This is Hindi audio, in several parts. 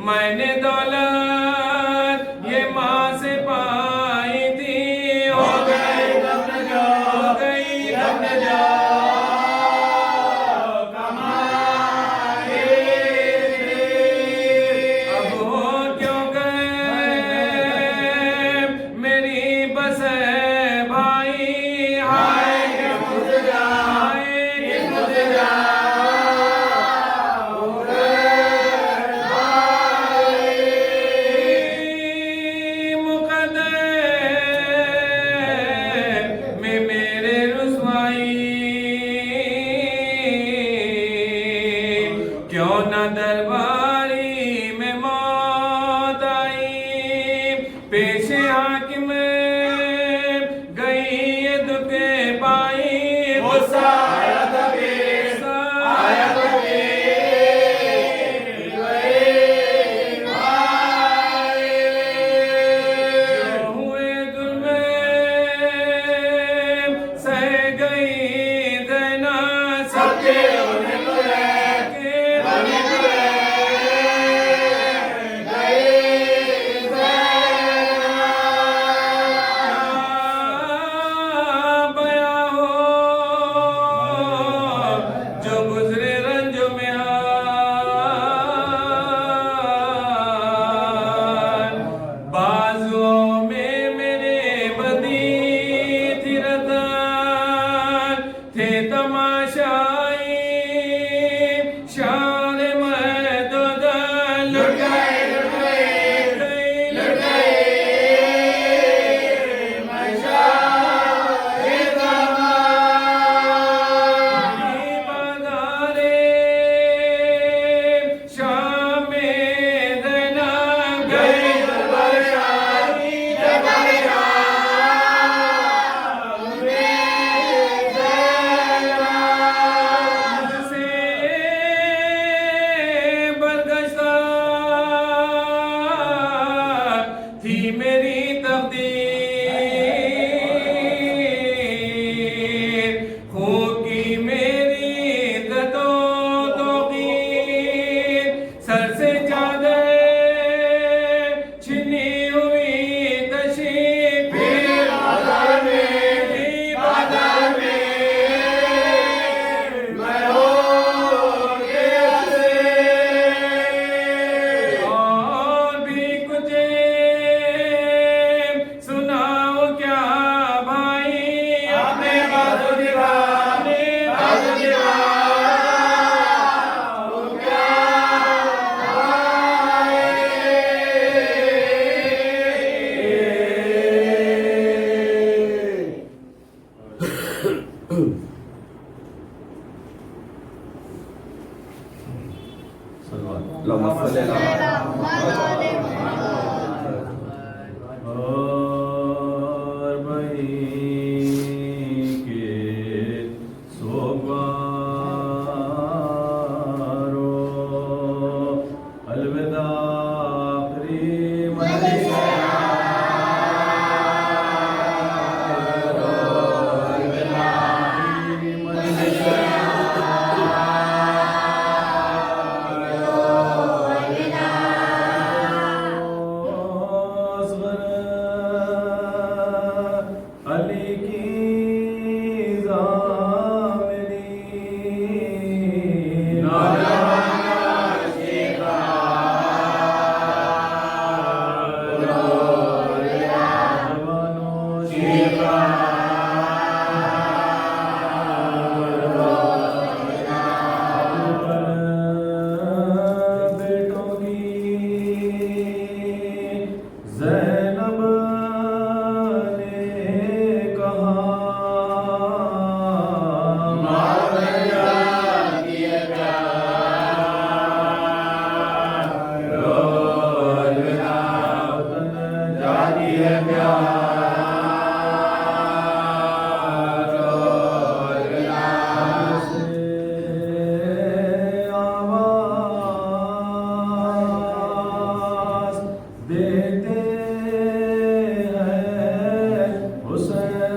मैंने दौलत ये पेश हाकिम गई ये दुखे पाई गुस्सा आयत भी हुए जुल्मे सह गई देना सबके बया हो जो गुजरे रंज में हाल बाजुओं में मेरे बदी थी रतन थे तमाशाई शान में दो दल लुट गए थी मेरी तकदीर होगी मेरी दतो तौकीर सर से चादर छिनी हुई तशीफ बाजार में मैं हो गया से और भी कुछ सुनाओ क्या भाई अपने बाजू दीवाने बाजू दीवार क्या और बही के सोगवारो अलविदा आखिरी अली की बेटों की ज़ैनब ने कहा आवाज़ देते हैं हुसैन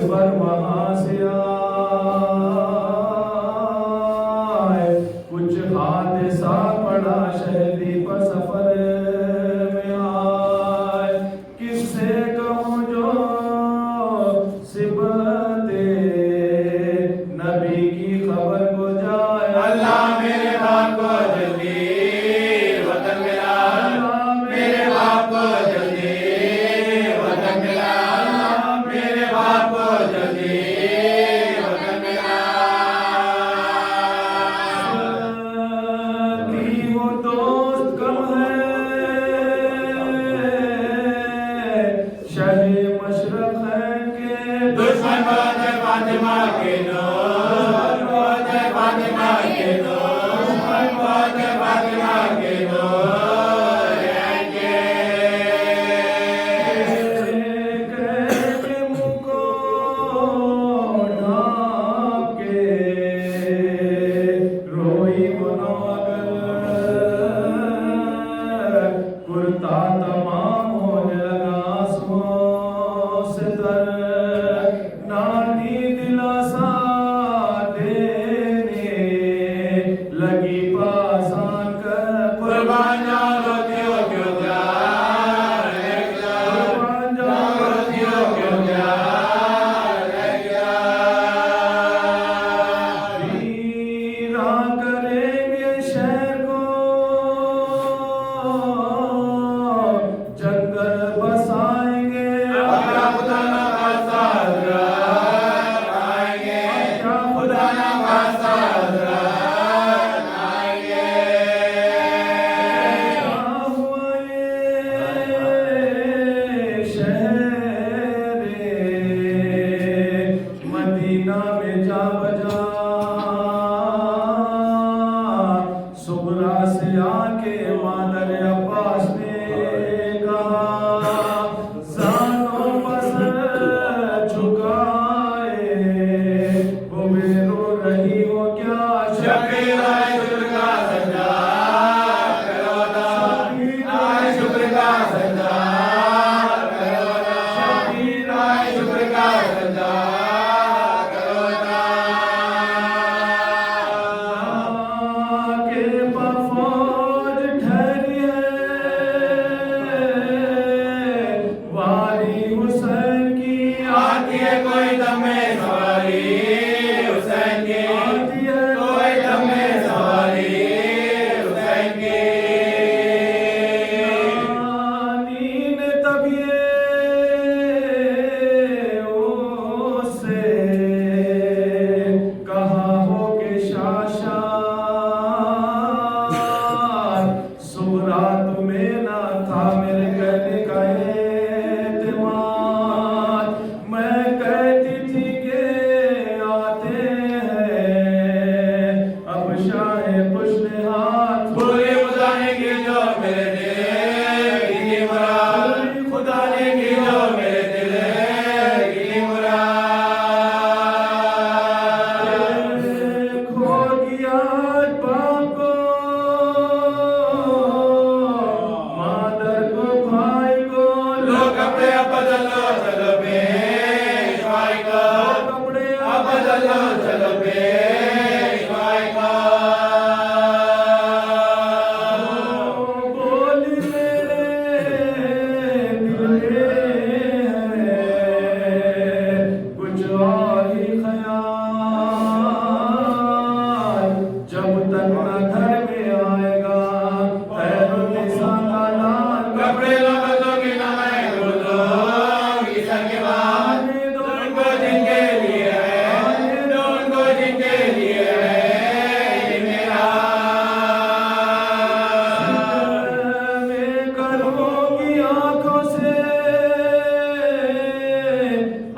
पर वहां से आए, कुछ हादसा पड़ा शहरी पर सफर में आए। किससे कहूँ जो सिबते नबी की खबर को जाए। अल्लाह मेरे बाप को जल्दी वतन मिला, मेरे बाप को जल्दी वतन मिला, मेरे बाप को जल्दी वतन मिला। की वो दोस्त कम है शहे मशरक़ है के दुश्मन बहुत है फातिमा के दोस्त, बहुत है फातिमा के दोस्त, बहुत है फातिमा के दोस्त रहेंगे। के मुँह को ढाँप के रोई वो नौकर, कुर्ता तमाम होने लगा आंसुओं से तर। नानी दिलासा देने लगी पास आकर, कुर्बान जाओ रोतियों क्यों क्या, कुर्बान जाओ रोतियों क्यों क्या रह गया। वीरा करेंगे शहर को जंगल बसाएंगे। क्या खुदा ना खासा हज़रत आएंगे, क्या खुदा ना खासा हज़रत आएंगे। क्या हुआ ये शहरे मदीना में जा बजा, सुगरा से आके मादर अब्बास ने कहा, जानो बस झुकाए हुए रो रही हो क्या। शकीर आए शुक्र का सजदा करो ना, आए शुक्र का सजदा करो ना, शकीर आए शुक्र का सजदा करो ना। के बफौज ठहरी है वारी हुसैन की आती है कोई दमे सवारी हुसैन की, आती है कोई दमे सवारी हुसैन की। नानी ने तब ये उससे कहा हो के शाशा, सुगरा तुम्हें ना था मेरे कहने का एतमाद। मैं कहती थी कि आते हैं अब शाहे खुशने हाथ। पूरी खुदा ने की जो मेरे दिल की मुराद, खुदा ने की जो मेरे दिल की मुराद। खो गया बाप को, मादर को, भाई को, लो कपड़े अब बदलो चलो पेशवाई को, कपड़े अब बदलो चलो पेशवाई को। बोली मेरे दिल में है कुछ और ही ख्याल, जब तक न घर में आएगा खैरुन्निसा का लाल। कपड़े लो बदलोगी ना मैं बोलूंगी सर के बाद, उनको जिनके लिए है, उनको जिनके लिए है ये मेरा। मैं करूँगी आँखों से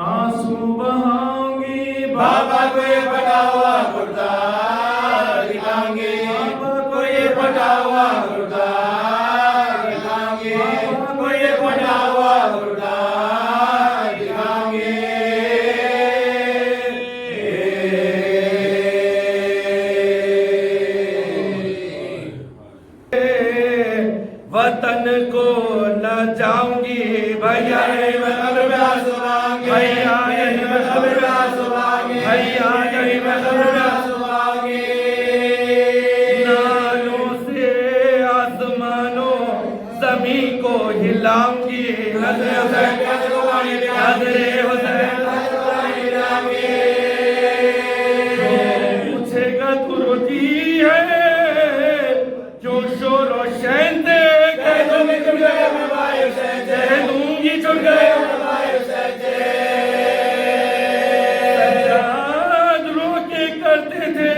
आंसू बहाऊंगी। बाबा को ये फटा हुआ कुर्ता दिखाऊंगी, को ये फटा हुआ कुर्ता दिखाऊंगी, को ये फटा हुआ कुर्ता दिखाऊंगी। वतन को न जाऊंगी भैया, भैया रे मैं कब्र में आंसू बहाऊंगी, हैया यही में खबर सुभागे हैया यही में खबर सुभागे नालों से आसमानों जमीन को हिलाऊंगी नजरे हुसैन नजरे हुसैन पूछेगा तू रोती है जो शोर और शैन दे कह दूंगी चुप गए सज्जाद रोके करते थे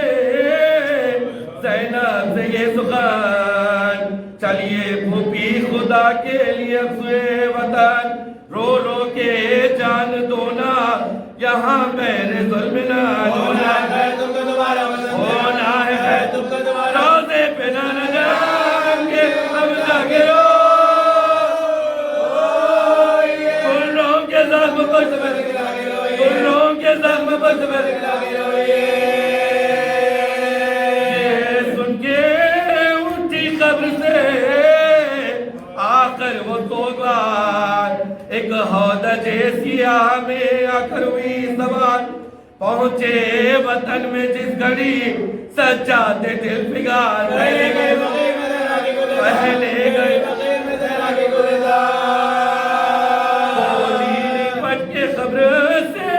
ज़ैनब से ये सुखान चलिए भूपी खुदा के लिए अफ़सोए वतन रो रो के जान दो ना यहाँ मेरे ज़ुल्म ना होना है तुमको दोबारा होना है तुमको दोबारा रोज़े पे ना जाएंगे अब जाके रो गुर्रों के ज़ख्म बच सुन के उठी कब्र से आकर वो तौबा एक हौद जैसिया में आकर हुई सवार पहुंचे वतन में जिस घड़ी सज्जादे दिल बिगाड़ पहले गए लिपट के खबर से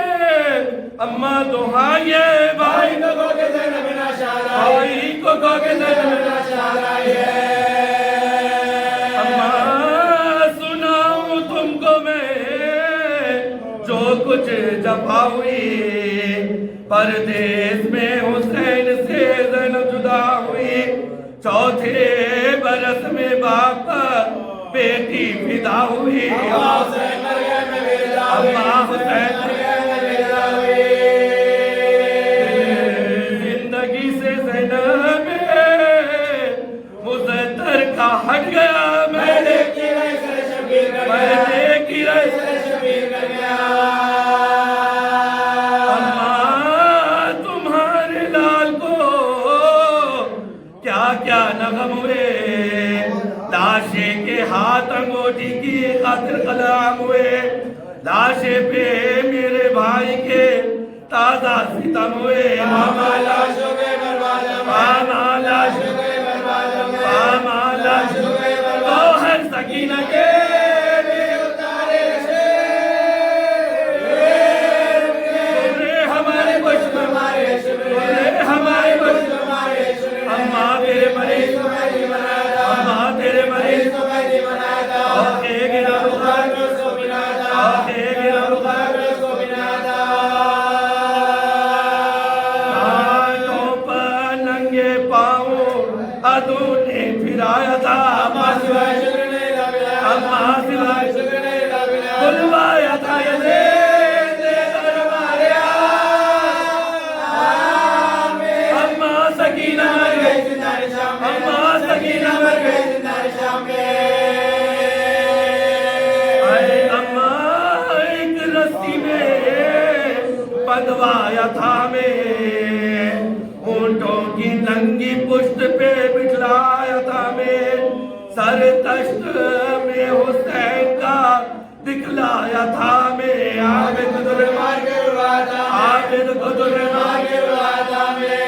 अम्मा दुहाए भाई को खो के अम्मा सुनाऊं तुमको मैं जो कुछ जफा हुई परदेश में हुसैन से ज़ैनब जुदा हुई चौथे बरस में बाप बेटी फिदा हुई अम्मा हुसैन जिंदगी से ज़ैनब मुज़त्तर का हट गया मैंने की अम्मा तुम्हारे लाल को क्या क्या नगम हुए लाशे के हाथ अंगूठी की खातिर कलाम हुए लाशे पे मेरे भाई के ताजा सितम हुए मामा लाश हो गए बर्बाद मामा लाश हो गए बर्बाद मामा लाश हो गए बर्बाद तो हर सकीना के हमारे पुष्प हमारे पुष्प अम्मा तेरे मरीज अम्मा तेरे मरीज ने फिराया था अम्मा सिवाय बुलवाया था अम्मा सकीना मर गई अम्मा एक रस्सी में बंधवाया था मैं ऊंटों की नंगी पुष्ट पे बिठलाया था मैं सर तश्त में हुसैन का दिखलाया था मैं आबिद को दुर्माता मैं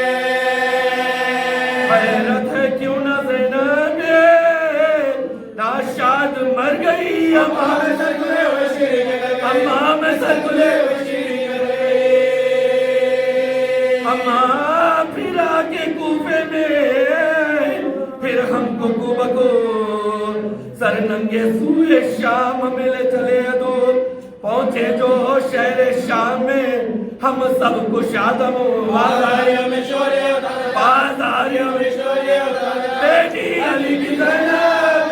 हैरत है क्यों न ज़ैनब नाशाद मर गई अम्मा में सरकुले अम्मा फिर आके कूफे में फिर हमको कुबको सर नंगे सूए शाम मिले चले दूर पहुंचे जो शहर शाम में हम सब कुशादम बाजारियों में बेटी अली की ज़ैनब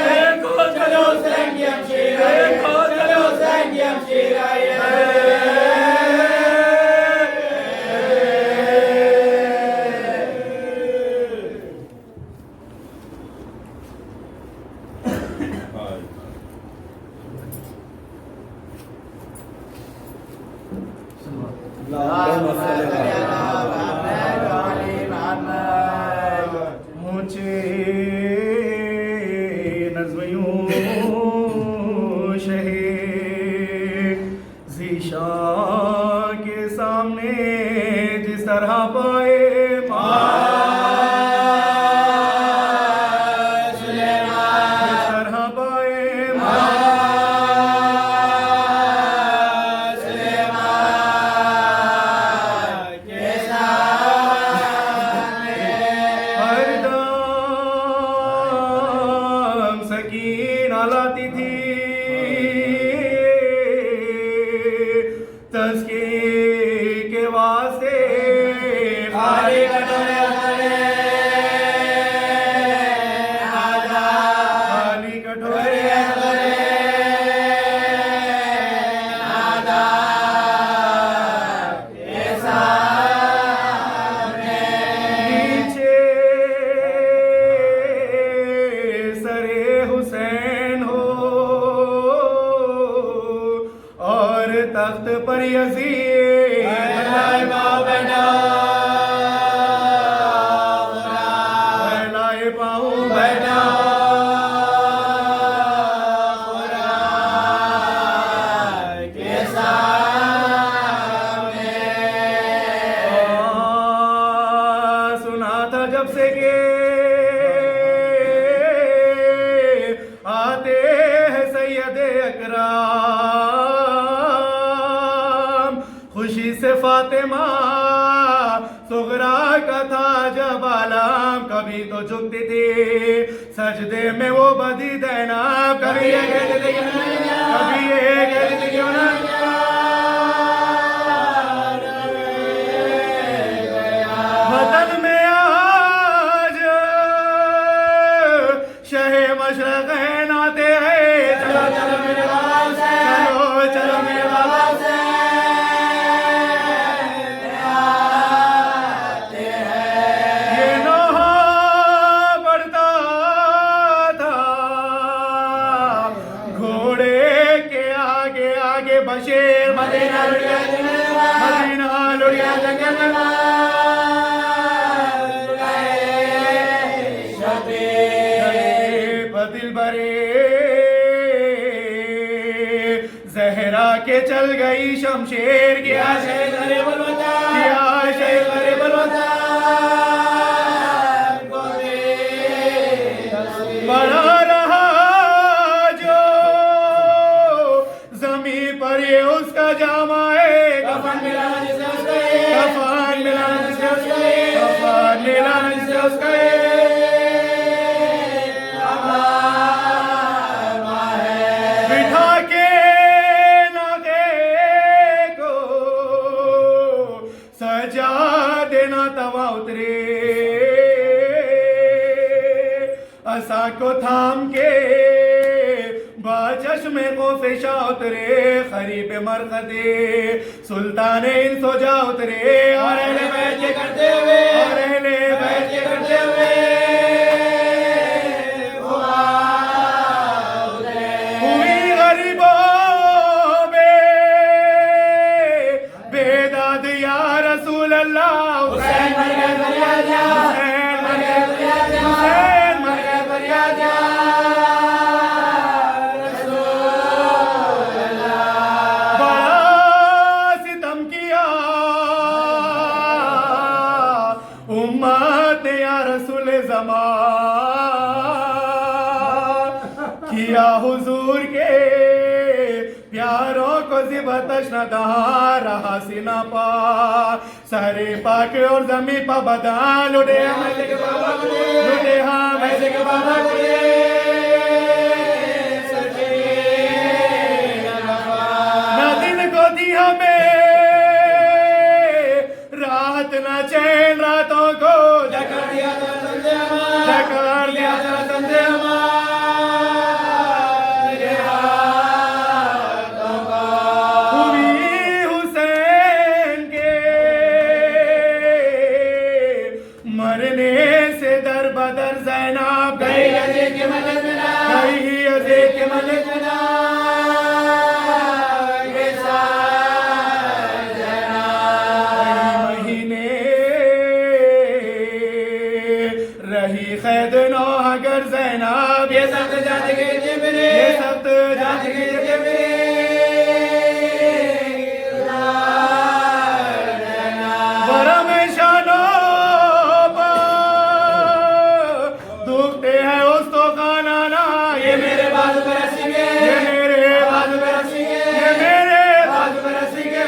देखो चलो मुझे नज़्म यूं तख्त पर यजीद लाए पाँव बैठा लाए पाँव बैठा के सामने सुना था जब से के आते हैं सैयद अकराम खुशी से फातिमा सुगरा का था जब आलम कभी तो झुकती थी सजदे में वो बदी देना कभी ये कहते थे क्यों ना कभी ये कहते थे क्यों ना वतन में आज शहे मशरक है नाते हैं चलो चलो मेरे बाबा से चलो चलो मेरे बाबा से ये नोहा बढ़ता था घोड़े के आगे आगे बशेर मदीना लुढ़िया जंगल में दिल बरे जहरा के चल गई शमशेर किया शेर करे बलवता किया शेर करे बलवता बड़ा रहा जो जमी पर ये उसका जामा है कफन मिलाना जिसे उसका कफन मिलाना जिसे उसका कफन मिलाना जिसे उसका बिठा के नागे को सजा देना तवा उतरे असा को थाम के बाचश्मे को फिशा उतरे खरीब मरकदे सुल्तान इन सोजा उतरे और अहले बैत के करते हुए और अहले बैत के करते हुए हुई गरीबों में बेदाद या रसूल अल्लाह हुसैन मर गए फरियाद या हुसैन मर गए फरियाद या हुसैन मर गए फरियाद या बड़ा सितम किया उम्मत ने या रसूल ज़मान किया हुजूर के प्यारों को ज़िबतश न दहा रहा सीना पा सारे पाके और जमी पा बदान लुटे हम ऐसे के बाबा लुटे हम ऐसे के बाबा न दिन को दी हमें रात न चैन रातों को जकर दिया था संजय हमारा जकर दिया था संजय हमारे हाथों का हुई हुसैन के मरने से दर बदर ज़ैनब गई यजीद के मदद में ना गई यजीद के मदद में ना रही खैद नो अगर ज़ैनब ये सब जात के जिब्रील ये सब जात के जिब्रील बड़ा में शानों पर दुखते हैं उस तो खाना ना ये मेरे बाजू पर रसी के ये मेरे बाजू पर रसी के ये मेरे बाजू पर रसी के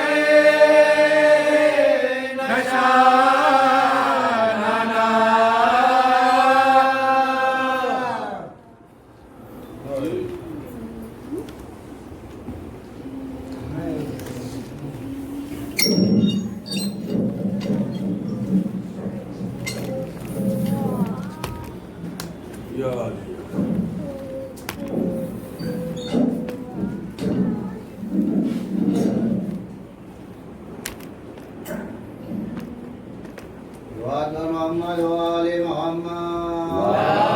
नशा मोहम्मद वाले मोहम्मद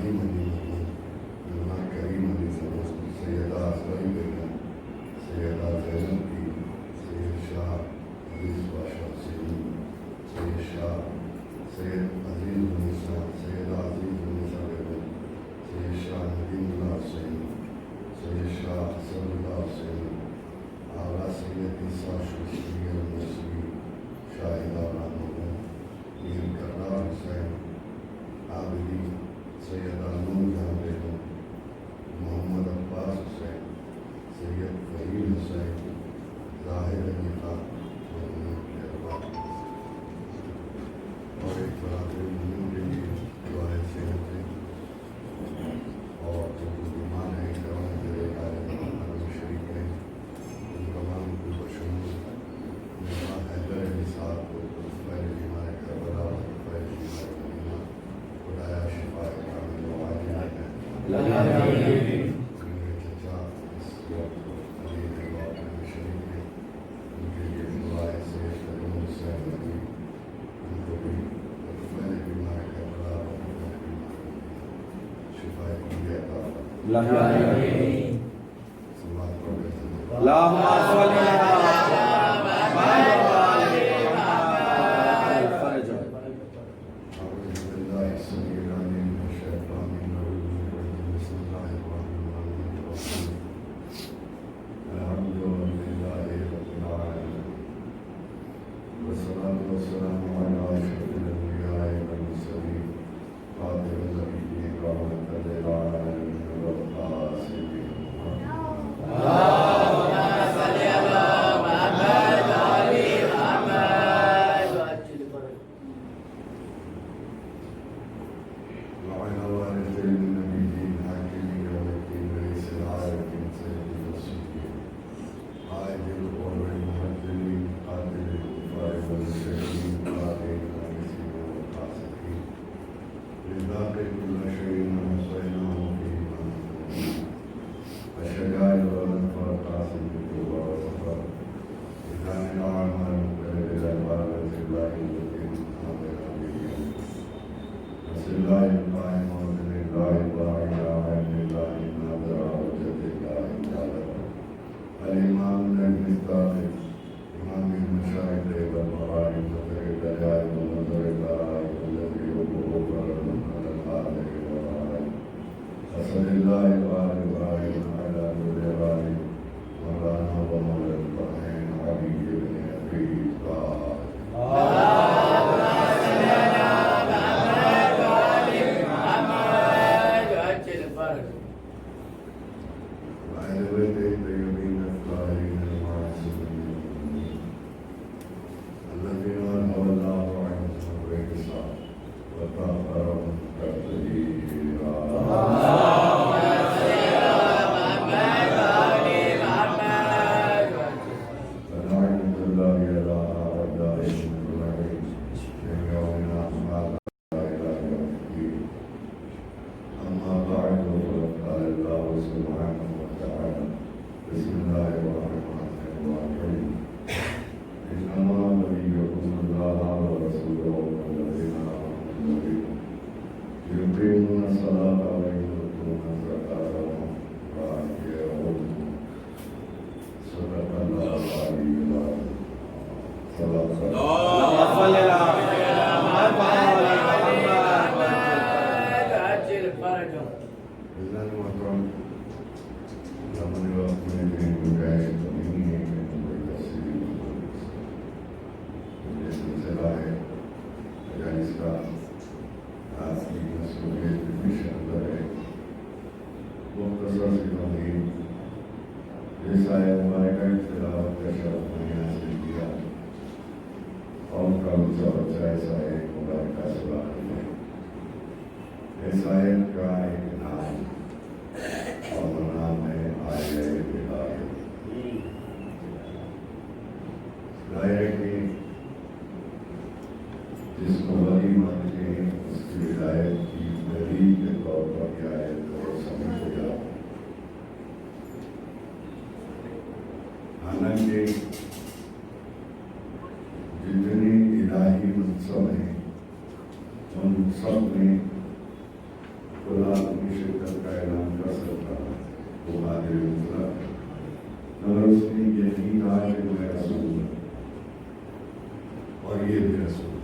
नईम अली मोहम्मद, मेहमान करीम अली मोहम्मद, सैयदा असलम बेगम, सैयदा जैनब की, सैयद शाह अजीज बादशाह हुसैन, सैयद शाह सैयद अजीज उन्नीसा, सैयदा अजीज उन्नीसा बेगम, सैयद शाह नदीमुल्लाह हुसैन, सैयद शाह असदुल्लाह हुसैन, आला सैयद ईसा शुक्रिया नस्री शाहिदा रामोहन, मीर करार हुसैन आबिदी, सैयदा नूरजहां बेगम, मोहम्मद अब्बास हुसैन, सैयद फहीम हुसैन, जाहिर अली खान और एक बराबर के लिए दुआएं से होते और जो मुसलमान हैं जवान मेरे शरीक हैं उन तमाम को बशमूल मेरा हैदर अली साहब को पहले बीमार करबला पहले बीमार मदीना खुदाया शिफा कामिल वाजिब है मेरे चचा इस वक्त अली अल्लाह में शरीक हैं उनके लिए दुआएं से करूँ हुसैन अली उनको भी पहले बीमार करबला पहले बीमार शिफा की अता समाज को हालांकि जितनी इलाही मंसब हैं उन सब में खुदा और ये भी रसूल।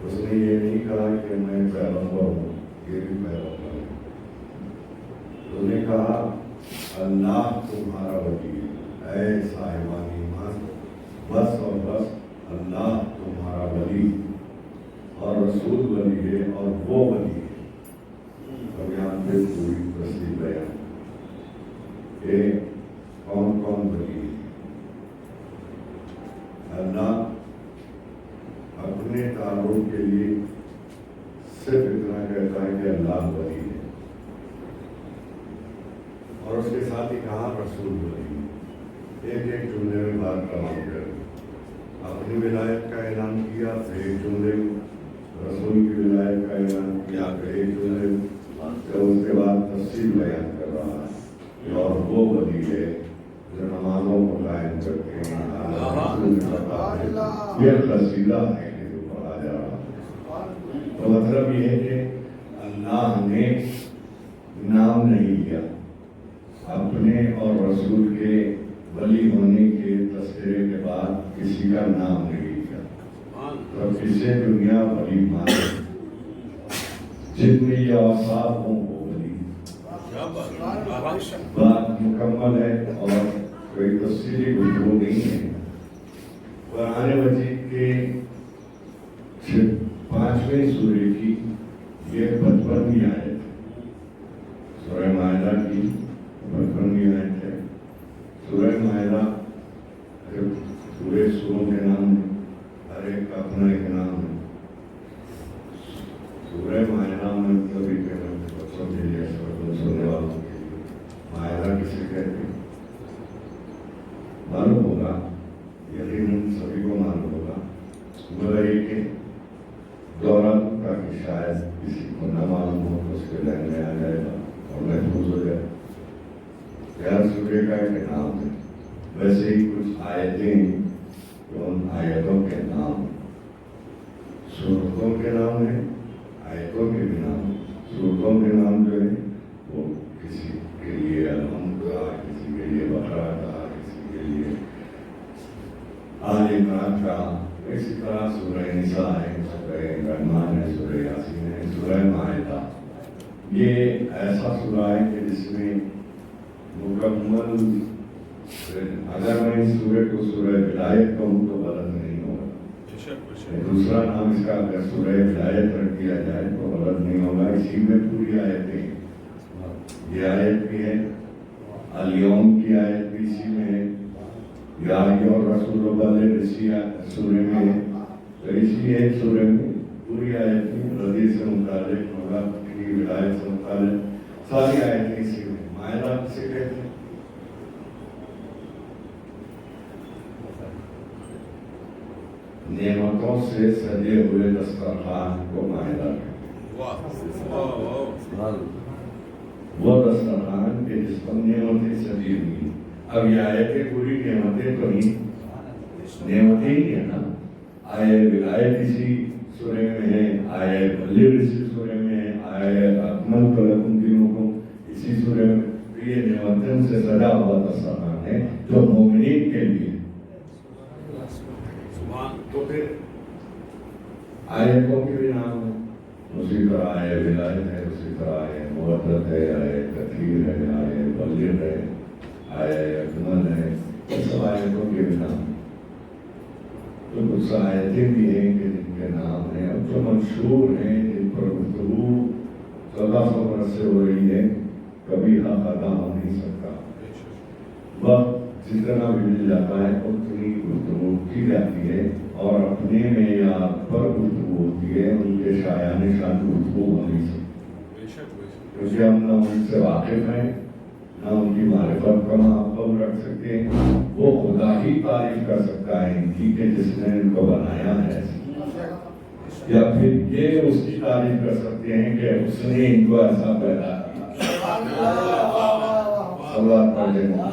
उसने ये नहीं कहा कि मैं पैगंबर हूँ, ये भी पैगंबर है। उसने कहा अल्लाह तुम्हारा वली है, ऐ साहिबान ईमान, बस और बस अल्लाह तुम्हारा वली और रसूल वली है और वो वली है। और यहाँ पे पूरी तस्वीर बयान ये कौन कौन वली है। अल्लाह अपने तारुफ के लिए सिर्फ इतना कहता है कि अल्लाह वली है, और उसके साथ ही कहा रसूल वली है। एक एक जुमले में बात तमाम कर अपनी विलायत का ऐलान किया, फिर एक जुमले रसूल की विलायत का ऐलान किया, फिर एक जुमले तो उसके बाद तफसील बयान कर रहा है और वो वली है जो नमाजों को कायम करके ये कसीदा है जो पढ़ा जा रहा है। तो मतलब ये है कि अल्लाह ने नाम नहीं लिया अपने और रसूल के वली होने के तस्करे के बाद, किसी का नाम नहीं लिया। तो किसे दुनिया वली माने, जितने ये औसाफ हों वो वली। बात मुकम्मल है और कोई तफसीली गुफ्तगू नहीं है। कुरान मजीद के 5वें सूरे की ये 55वीं आयत, सूरह माइदा की 55वीं आयत है। सूरह माइदा पूरे सूरों के नाम हर एक का अपना एक नाम है। सूरह माइदा में कभी बच्चों के लिए, सुनने वालों के लिए माइदा किसे कहते हैं मालूम होगा, यकीनन सभी को मालूम होगा, मगर एक दौरा का कि शायद किसी को न मालूम हो तो उसके ध्यान में आ जाएगा और महफूज हो जाए। यार सूर्य का एक नाम है, वैसे ही कुछ आयतें तो उन आयतों के नाम, सूरतों के नाम है, आयतों के भी नाम। सूरतों के नाम जो है वो किसी के लिए अलहम्द का, किसी के लिए बकरा का, किसी के लिए आल इमरान का। इसी तरह सूरह निसा है, सूरह रहमान है, सूरह यासीन है, सूरह माइदा। ये ऐसा सूरा है कि जिसमें मुकम्मल, अगर मैं इस सूरह को सूरह विलायत कहूँ तो गलत नहीं होगा। दूसरा नाम इसका अगर सूरह विलायत रख दिया जाए तो गलत नहीं होगा। इसी में पूरी आयतें, ये आयत भी है, अल-यौम की आयत भी इसी में है, या और रसूल वाले इसी सूरह में है। तो इसी एक सूरह में पूरी आयतें रदी से मुतालिक, मौला की विलायत से मुतालिक सारी आयतें इसी में। मायदा किसे कहते हैं? नेमतों से सजे हुए दस्तरखान को मायदा वो दस्तरखान के जिस पर नेमतें सजी हुई। अब ये आयतें पूरी नेमतें तो ही नेमतें ही है ना। आये विलायत इसी सूरह में है, आये बल्लिग इसी सूरह में है, आये अकमल लकुम दीनुकुम इसी सूरह में। ये नेमतों से सजा हुआ दस्तरखान है जो मोमिनीन के लिए। तो फिर आयतों के भी नाम है, उसी तरह आय विलायत है, उसी तरह आय मुवद्दत है, आय कथीर है, आय बल्लिग है, आय अकमल है, सब आयतों के भी नाम। तो कुछ आयतें भी हैं कि जिनके नाम हैं और जो मशहूर हैं, जिन पर गुफ्तगू 1400 बरस से हो रही है, कभी हक अदा हो नहीं सकता। वक्त जितना भी मिल जाता है उतनी गुफ्तगू की जाती है और अपने में या पर गुफ्तगू होती है, उनके शायाने शान गुफ्तगू हो नहीं सकती, क्योंकि हम ना उनसे वाकिफ हैं, ना उनकी मारिफत का महबूब रख सकते हैं। वो खुदा ही तारीफ कर सकता है इनकी कि जिसने इनको बनाया है, या फिर ये उसकी तारीफ कर सकते हैं कि उसने इनको ऐसा पैदा किया। सवाल कर देना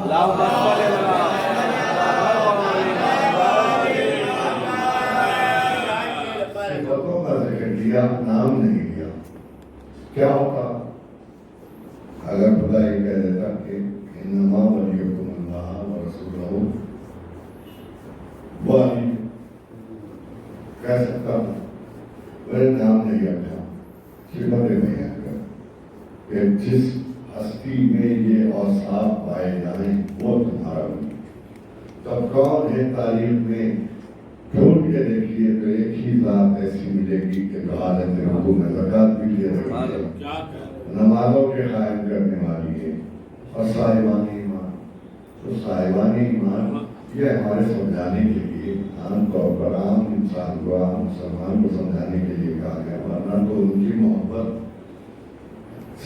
दिया, नाम नहीं दिया, क्या होता अगर खुदा ये कह देता कि इन्नमा वलियुकुम अल्लाह व रसूलुहु, कह सकता हूँ मैंने नाम नहीं रखा, श्रीमती भैया कि जिस हस्ती में ये औसाफ पाए जाए वो तुम्हारा बने। तब कौन है तारीफ में ढूंढ के देखिए तो एक ही बात ऐसी मिलेगी कि हालत में ज़कात भी लिए नमाजों के कायम करने वाली है और साहिबानी ईमान। तो साहिबानी ईमान ये हमारे समझाने के लिए आमतौर पर आम इंसान को, आम मुसलमान को समझाने के लिए कहा गया, वरना तो उनकी मोहब्बत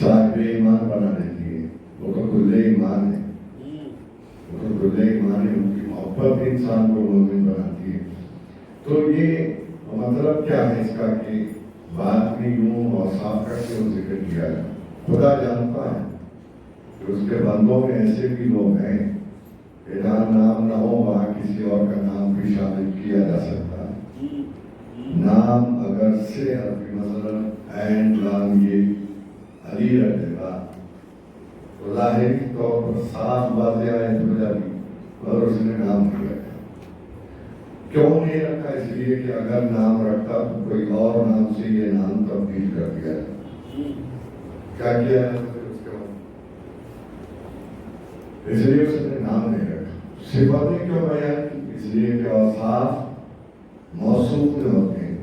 साहिब ईमान बना देती है। वो तो खुले ईमान है, वो तो खुले ईमान है, उनकी मोहब्बत इंसान को मोमिन बनाती है। तो ये मतलब क्या है इसका कि बात में यूं और साफ करके वो जिक्र किया है। खुदा जानता है कि उसके बंदों में ऐसे भी लोग हैं कि जहाँ नाम ना हो वहाँ किसी और का नाम भी शामिल किया जा सकता है। नाम अगर से अरबी मसलन एंड लाम ये अली रख देगा तो ज़ाहिरी तौर पर साफ बातें आए हो जाती, और उसने नाम नहीं रखा। क्यों नहीं रखा? इसलिए कि अगर नाम रखता तो कोई और नाम से ये नाम तब्दील कर दिया। क्या किया है उसके बाद? इसलिए उसने नाम नहीं रखा। सिफतें क्यों बयान की? इसलिए कि औसाफ मौसूफ में होते हैं,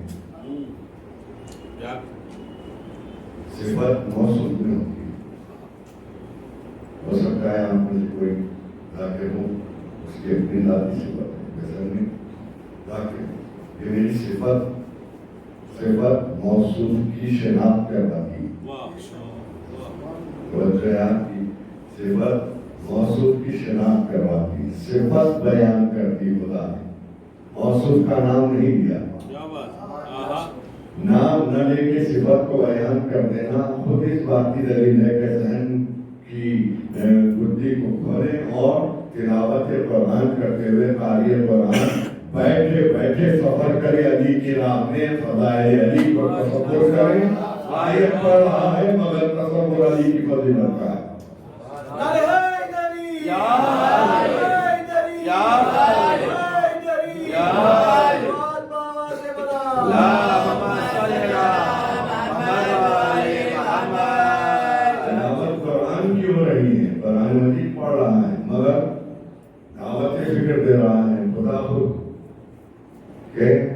सिफत मौसूफ में होती है। हो सकता है आप में से कोई जाके हो उसकी अपनी दादी सिफत है, वैसा नहीं जाके ये मेरी सिफत मौसूफ की शनाख्त करवाती है। आपकी सिफत मौसूफ की शनाख्त करवाती, सिफत बयान करती खुदा ने, मौसूफ का नाम नहीं दिया। नाम न लेके सिफत को बयान कर देना खुद इस बात की दलील है कि जहन की बुद्धि को खोले और तिलावत कुरान करते हुए कारी कुरान बैठे बैठे सफर करे अली की राह में, फज़ाइल अली को तसव्वुर करे। आयत पढ़ रहा है मगर तसव्वुर अली की फजीलत का है।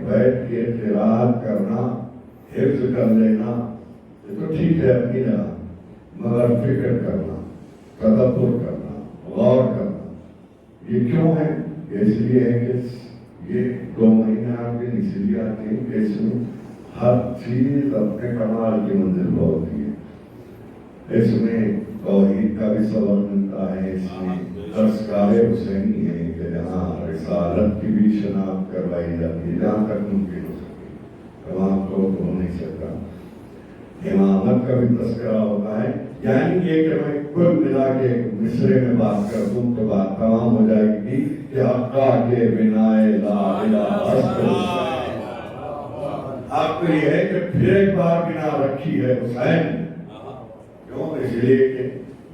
बैठ के तिलावत करना, हिफ्ज कर लेना ये तो ठीक है अपनी जगह, मगर फिक्र करना, तदब्बुर करना, गौर करना, ये क्यों है? इसलिए है कि ये 2 महीने आपके इसलिए आते हैं कि इसमें हर चीज अपने कमाल की मंजिल पर होती है। इसमें तौहीद का भी सबक मिलता है, इसमें दरसगाह हुसैनी है कि जहाँ रिसालत की भी शनाख्त करवाई जाती है, जहाँ तक मुमकिन हो सके। तमाम तो हो नहीं सकता। इमामत का भी तस्करा होता है, यानी ये कि मैं कुल मिला के मिसरे में बात कर दूं तो बात तमाम हो जाएगी कि हक़्क़ा के बिनाए ला इलाहा आपको ये है कि फिर एक बार बिना रखी है हुसैन। क्यों? इसलिए कि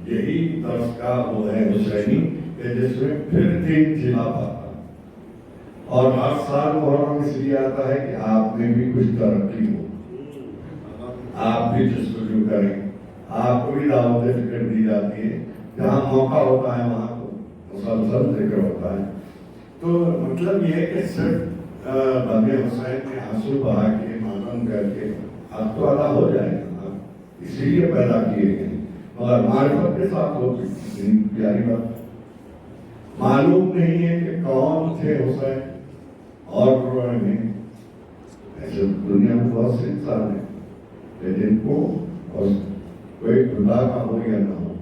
यही दरसगाह वो है हुसैनी जिसमें फिर 3 जिला पाता, और हर साल मुहर्रम इसलिए आता है कि आप में भी कुछ तरक्की हो, आप भी जस्तजू करें, आपको भी दावत फिक्र दी जाती है। जहाँ मौका होता है वहाँ तो मुसलसल जिक्र होता है। तो मतलब ये है कि सिर्फ बंदे हुसैन ने आंसू बहा के मातम करके अब तो अदा हो जाएगा, इसीलिए पैदा किए गए, मगर मारिफत के साथ हो प्यारी बात। मालूम नहीं है कि कौन थे हुसैन और में ऐसे दुनिया में बहुत से इंसान है जिनको कोई खुदा का हो या ना हो,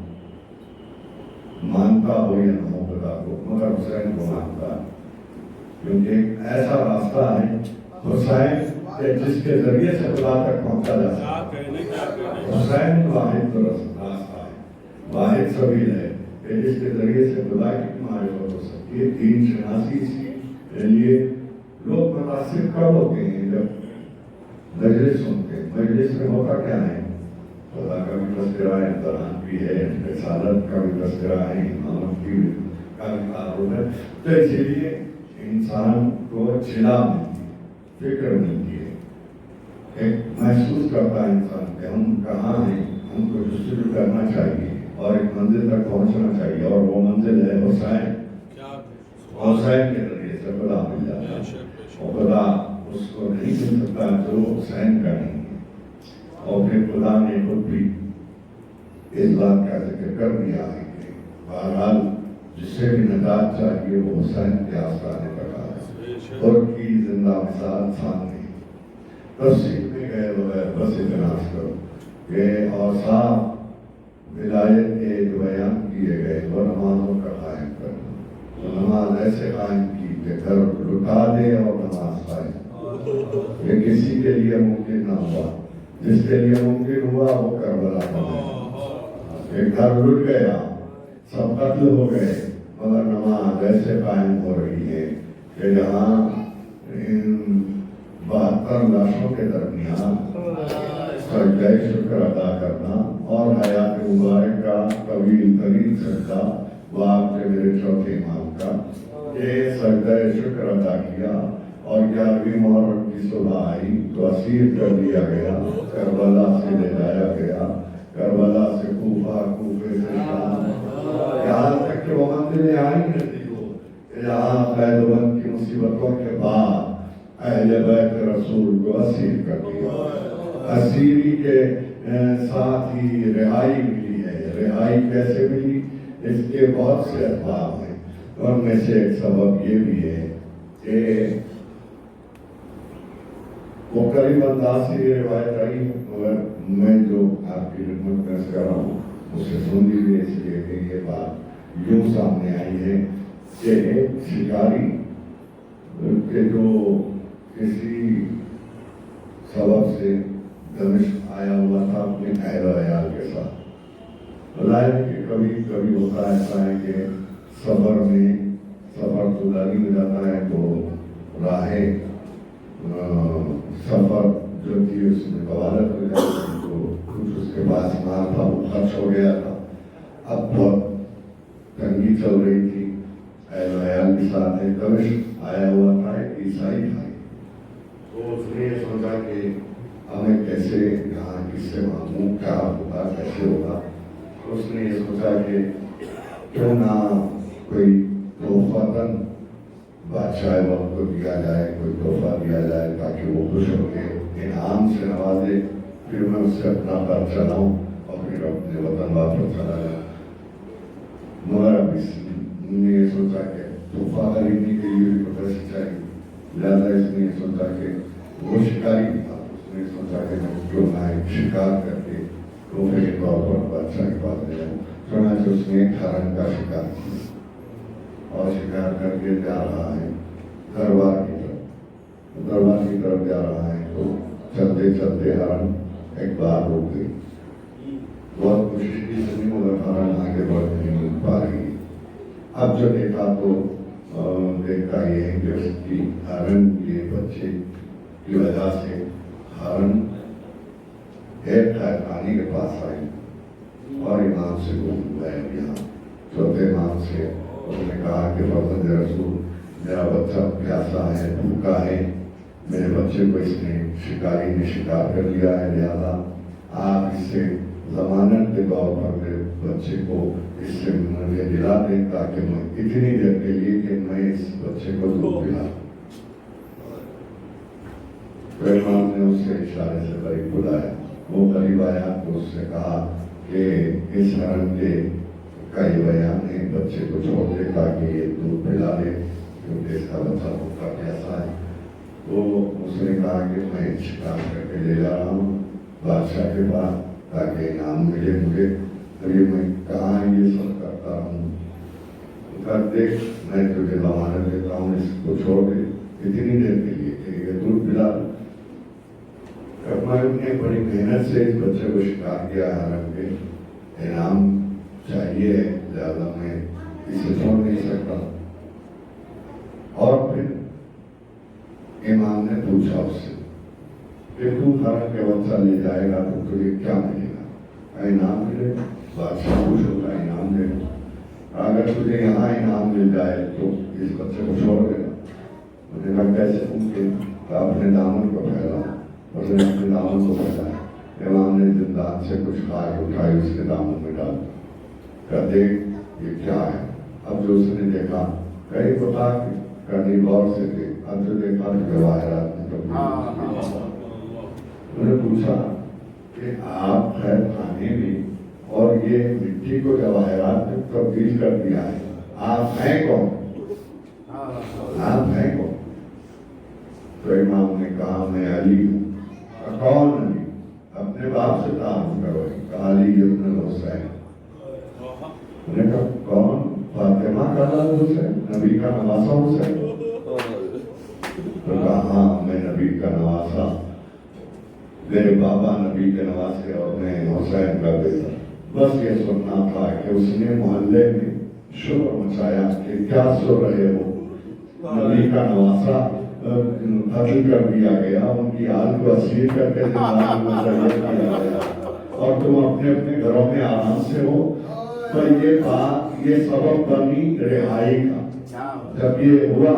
मानता हो या ना हो खुदा को, मगर हुसैन को मानता है, क्योंकि ऐसा रास्ता है हुसैन जिसके जरिए से खुदा तक पहुंचा जा सकता है। हुसैन वाहिद रास्ता है, वाहिद सबील है जिसके जरिए से खुदा की मारिफत हो सकती है। 3 शनासी के लिए लोग मुतासिर कब होते हैं? जब मजलिस सुनते हैं। मजलिस में होता क्या है? खुदा का भी तस्करा है, कुरान भी है, रिसालत का भी तस्करा है, इमामत की का भी तारुफ है। तो इसीलिए इंसान को छिला मिलती है, फिक्र मिलती है। एक महसूस करता है इंसान कि हम कहाँ हैं, हमको जस्तजू करना चाहिए और एक मंजिल तक पहुंचना चाहिए, और वो मंजिल है हुसैन। हुसैन के जरिए से खुदा मिल जाता है, और खुदा उसको नहीं मिल सकता जो हुसैन का नहीं है। और फिर खुदा ने खुद भी इस बात का जिक्र कर दिया है कि बहरहाल जिसे भी नजात चाहिए वो हुसैन के आस्ताने पर आ है, और की जिंदा मिसाल सामने तफसीर में गए बगैर बस इतना करो ये औसाफ विलायत के जो बयान किए गए वो नमाजों का कायम करना। तो नमाज ऐसे कायम की कि घर लुटा दे और नमाज पाए। ये किसी के लिए मुमकिन ना हुआ, जिसके लिए मुमकिन हुआ वो करबला में एक घर लुट गया, सब कत्ल हो गए, मगर नमाज ऐसे कायम हो रही है कि जहाँ इन 72 लाशों के दरमियान सजदा शुक्र अदा करना और हयात मुबारक का तवील तरीन सजदा बाप के मेरे चौथे इमाम का ये सजदा शुक्र अदा किया। और 11वीं मुहर्रम की सुबह आई तो असीर कर दिया गया, करबला से ले जाया गया, करबला से कूफा, कूफे से शाम, यहाँ तक कि वो मंजिलें आई नहीं थी जहाँ कैदबंद की मुसीबतों के बाद अहले बैत रसूल को असीर कर दिया। असीरी के साथ ही रिहाई मिली है। रिहाई कैसे मिली, इसके बहुत से असबाब हैं, उनमें से एक सबब ये भी है कि वो करीब अंदाज से ये रिवायत आई, मगर मैं जो आपकी खिदमत में कर रहा हूँ उससे सुन लीजिए, इसलिए कि ये बात यूं सामने आई है कि शिकारी के जो किसी सबब से दमिश्क आया हुआ था अपने अहल अयाल के साथ। लाइफ के कभी कभी होता ऐसा है कि सफर तो जारी हो जाता है, तो राहें सफर जो थी उसमें कवालत हो जाती, तो कुछ उसके पास माल था वो खर्च हो गया था। अब बहुत तंगी चल रही थी, अहल अयाल के साथ एक दमिश्क आया हुआ था, एक ईसाई भाई। तो उसने ये सोचा कि हमें कैसे यहाँ किससे मांगूं, क्या होगा, कैसे होगा। तो उसने ये सोचा कि क्यों ना कोई तोहफातन बादशाह वक्त को दिया जाए, कोई तोहफा दिया जाए ताकि वो खुश होकर इनाम से नवाजे, फिर मैं उससे अपना घर चलाऊँ और फिर अपने वतन वापस चला जाऊँ। मगर अब इसने ये सोचा कि तोहफा खरीदने के लिए भी तो पैसे चाहिए, लिहाजा इसने ये सोचा कि वो शिकारी था। उसने सोचा कि मैं क्यों ना एक शिकार करके तोहफे के तौर पर बादशाह के पास ले जाऊँ। चुनांचे उसने एक हरण का शिकार किया और शिकार करके जा रहा है दरबार की तरफ। दरबार की तरफ जा रहा है तो चलते चलते हरण एक बार रुक गई। बहुत कोशिश की सुनी मगर हरण आगे बढ़ नहीं पा रही। अब जो देखा तो देखा ये है कि उसकी हरण के बच्चे की वजह से हरण एक खैरखानी के पास आई और इमाम से बोल यहाँ चौथे इमाम से उसने कहा कि फर्जंद रसूल, मेरा बच्चा प्यासा है, भूखा है, मेरे बच्चे को इसने शिकारी ने शिकार कर लिया है, लिहाजा आप इससे जमानत के तौर पर मेरे बच्चे को इससे मुझे दिला दें ताकि मैं इतनी देर के लिए कि मैं इस बच्चे को दूध पिला। तो इमाम ने उससे इशारे से करीब बुलाया। वो करीब आया तो उससे कहा कि इस हरण के कई बयान है, बच्चे को छोड़ दे ताकि ये दूध पिला दे क्योंकि इसका बच्चा भूखा प्यासा है। तो उसने कहा कि मैं शिकार करके ले जा रहा हूँ बादशाह के पास ताकि इनाम मिले मुझे। अभी मैं कहाँ ये सब करता हूँ, कर देख मैं तुझे जमानत देता हूँ, इसको छोड़ दे इतनी देर के लिए कि ये दूध पिला। ने बड़ी मेहनत से इस बच्चे को शिकार किया, हालांकि इनाम चाहिए ज्यादा मैं इसे छोड़ नहीं सकता। और फिर इमाम ने पूछा उससे कि तू हरण के बच्चा ले जाएगा तो तुझे क्या मिलेगा? इनाम मिलेगा। बादशाह खुश होगा, इनाम देगा। अगर तुझे यहाँ इनाम मिल जाए तो इस बच्चे को छोड़ देगा। मुझे लगता है कैसे मुमकिन तो अपने दामन को फैला, उसने अपने दामन को फैलाया। इमाम ने जिंदान से कुछ खाए उठाई, उसके दामन में डाल कर देख ये क्या है। अब जो उसने देखा कई पता करनी गौर से थे, अब जो देखा जवाहरात में तो उन्होंने पूछा कि आप खैर खाने में और ये मिट्टी को जवाहरात में तब्दील कर दिया है, आप हैं कौन? आप हैं कौन? तो इमाम ने कहा मैं अली हूँ। कौन अली? अपने बाप से तारुफ करो। कहा अली इब्न हुसैन। उन्होंने कहा कौन? फातिमा का लाल हुसैन, नबी का नवासा हुसैन। तो कहा हाँ मैं नबी का नवासा, मेरे बाबा नबी के नवासे और मैं हुसैन का बेटा। बस ये सुनना था कि उसने मोहल्ले में शोर मचाया कि क्या सो रहे हो, नबी का नवासा कत्ल कर दिया गया, उनकी आल को असीर करके किया गया और तुम अपने अपने घरों में आराम से हो। तो ये बात, ये सबब बनी रिहाई का। जब ये हुआ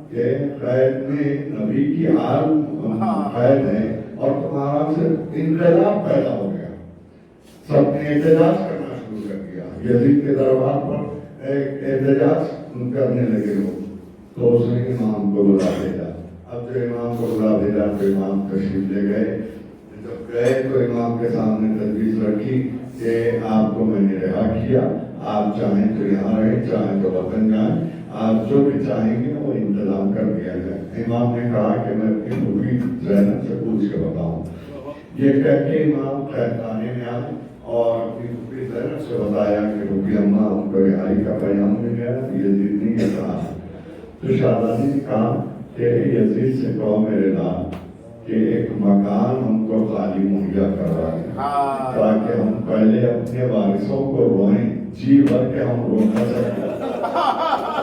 कि कैद में नबी की आल कैद है और तुम्हारा से इनकलाब पैदा हो गया, सबने एहतजाज करना शुरू कर दिया, यजीद के दरबार पर एहतजाज करने लगे लोग। तो उसने इमाम को बुला भेजा। अब जो इमाम को बुला भेजा तो इमाम तशरीफ ले गए। जब गए तो इमाम के सामने तजवीज़ रखी कि आपको मैंने रिहा किया, आप चाहें तो यहाँ रहें, चाहें तो वतन जाएं, आप जो भी चाहेंगे वो इंतजाम कर दिया जाए। इमाम ने कहा कि मैं अपनी फूफी ज़ैनब से पूछ के बताऊँ। ये कह के इमाम खैरखाने में आए और अपनी फूफी ज़ैनब से बताया कि फूफी अम्मा हमको रिहाई का पैगाम मिल गया, यजीद ने ये कहा। तो शहजादी ने कहा कि यजीद से कहो मेरे नाम कि एक मकान हमको खाली मुहैया करवा दें, ताकि हम पहले अपने वारिसों को रोएं, जी भर के हम रो न सके,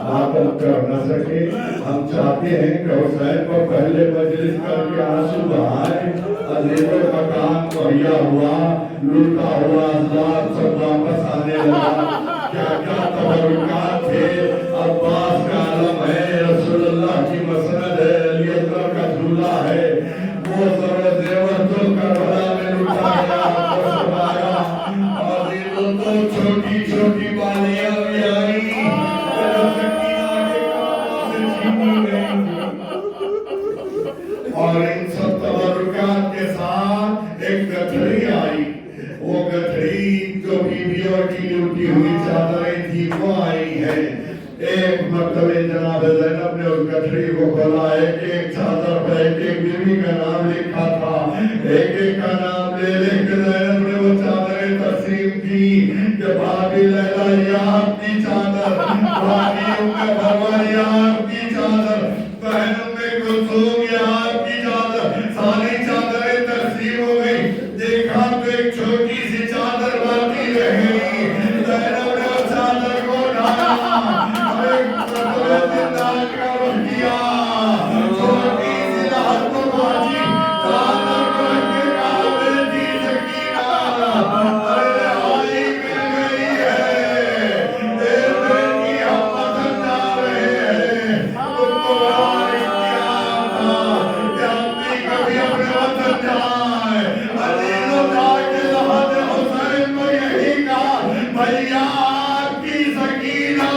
मातम कर न सके। हम चाहते हैं कि हुसैन को पहले मजलिस करके आंसू बहाए। अजीब मकान मुहैया हुआ, लूटा हुआ अज़लात सब वापस आने लगा। क्या क्या तबरुकात थे, अब्बास का आलम है, रसूलुल्लाह की मसनद है, अली अकबर का झूला है, वो ज़रूर ज़ेवर तो करबला में लुटा गया और ये तो छोटी छोटी बालियां भी आई और इन सब तबरुकात के साथ एक गठरी आई। वो गठरी जो बीवियों की लूटी हुई चादरें थी वो आई है। एक मरतबे जनाब ज़ैनब ने उस गठरी को खोला, एक चादर पर एक बीवी का नाम लिखा था, एक का नाम ले लेकर ज़ैनब ने वो चादरें तस्लीम की कि भाभी लैला ये आपकी चादर, भाभी उम्मे भरवा ये आपकी चादर, बहन उम्मे कुलसूम ये आपकी चादर। सारी चादरें तस्लीम हो गई। देखा तो एक छोटी सी चादर बाकी रह गई। ज़ैनब ने उस चादर को उठाया, छोटी सी रात को बाजी चादर को रखे काबे की सकीना, अरे आई मिल गई है, देर बेटी हम वतन जा रहे हैं। तुमको वारिस किया था कि हम भी कभी अपने वतन जाए। अली ने जाके लहद हुसैन को यही कहा, भैया आपकी सकीना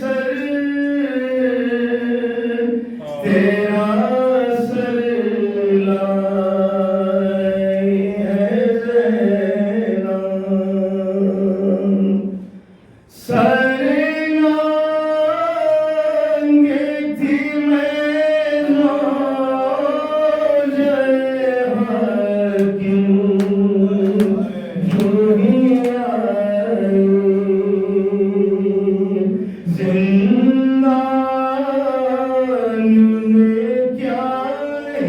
सर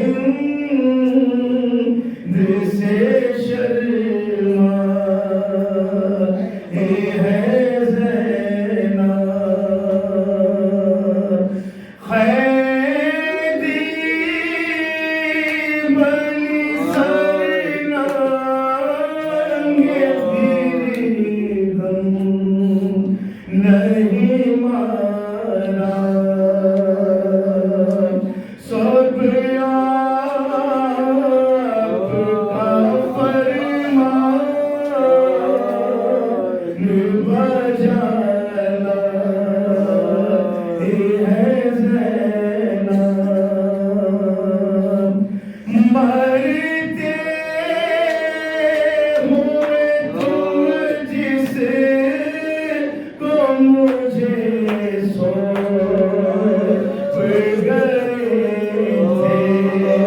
हिंद से शर्माए है ज़ैनब, क़ैदी बनी सरनांगे दम नहीं मारा, सब आपका फरमान बजाना है ज़ैनब, मरते हुए तुम जिसे को मुझे सौंप गए थे,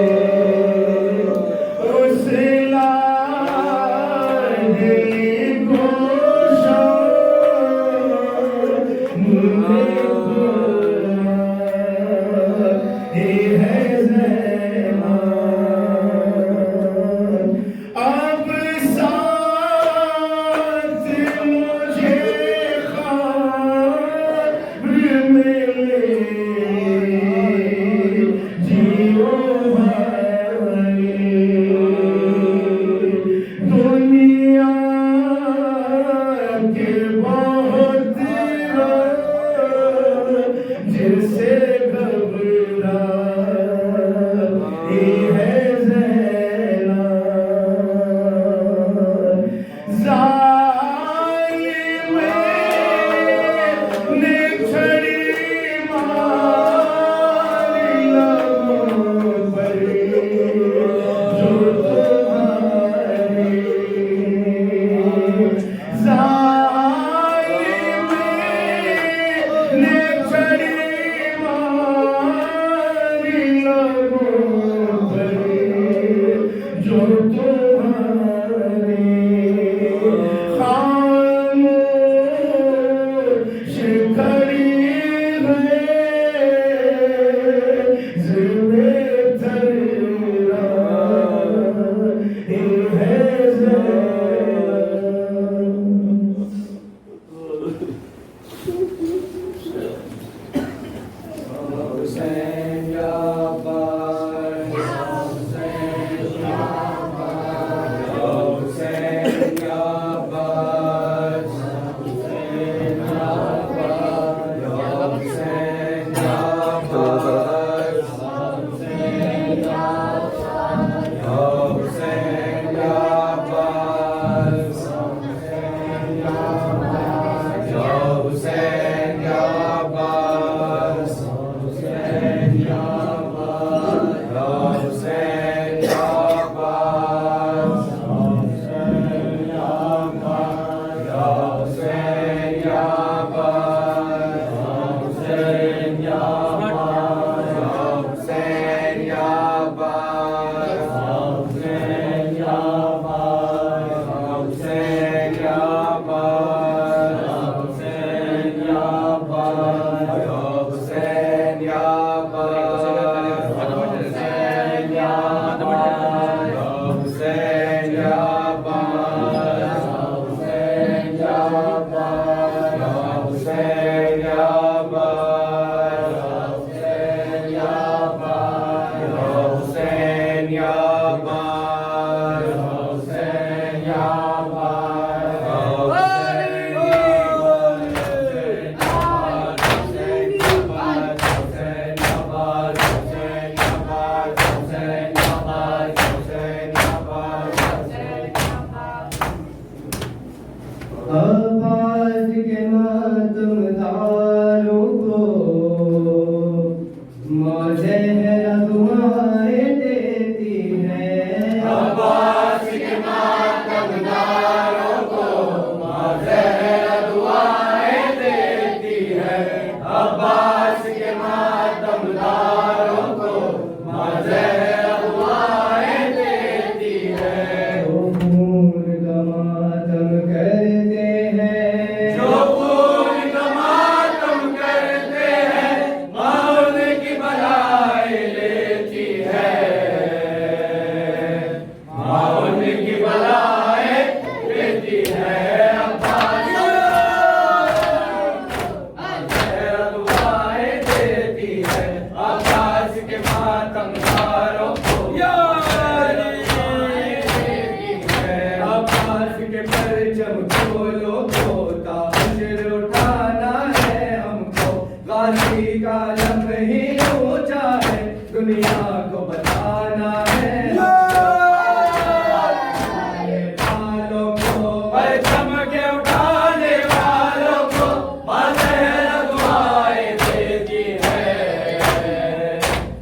को बताना है वालों को, चमके उठाने वालों को माँ ज़हरा दुआएं देती है,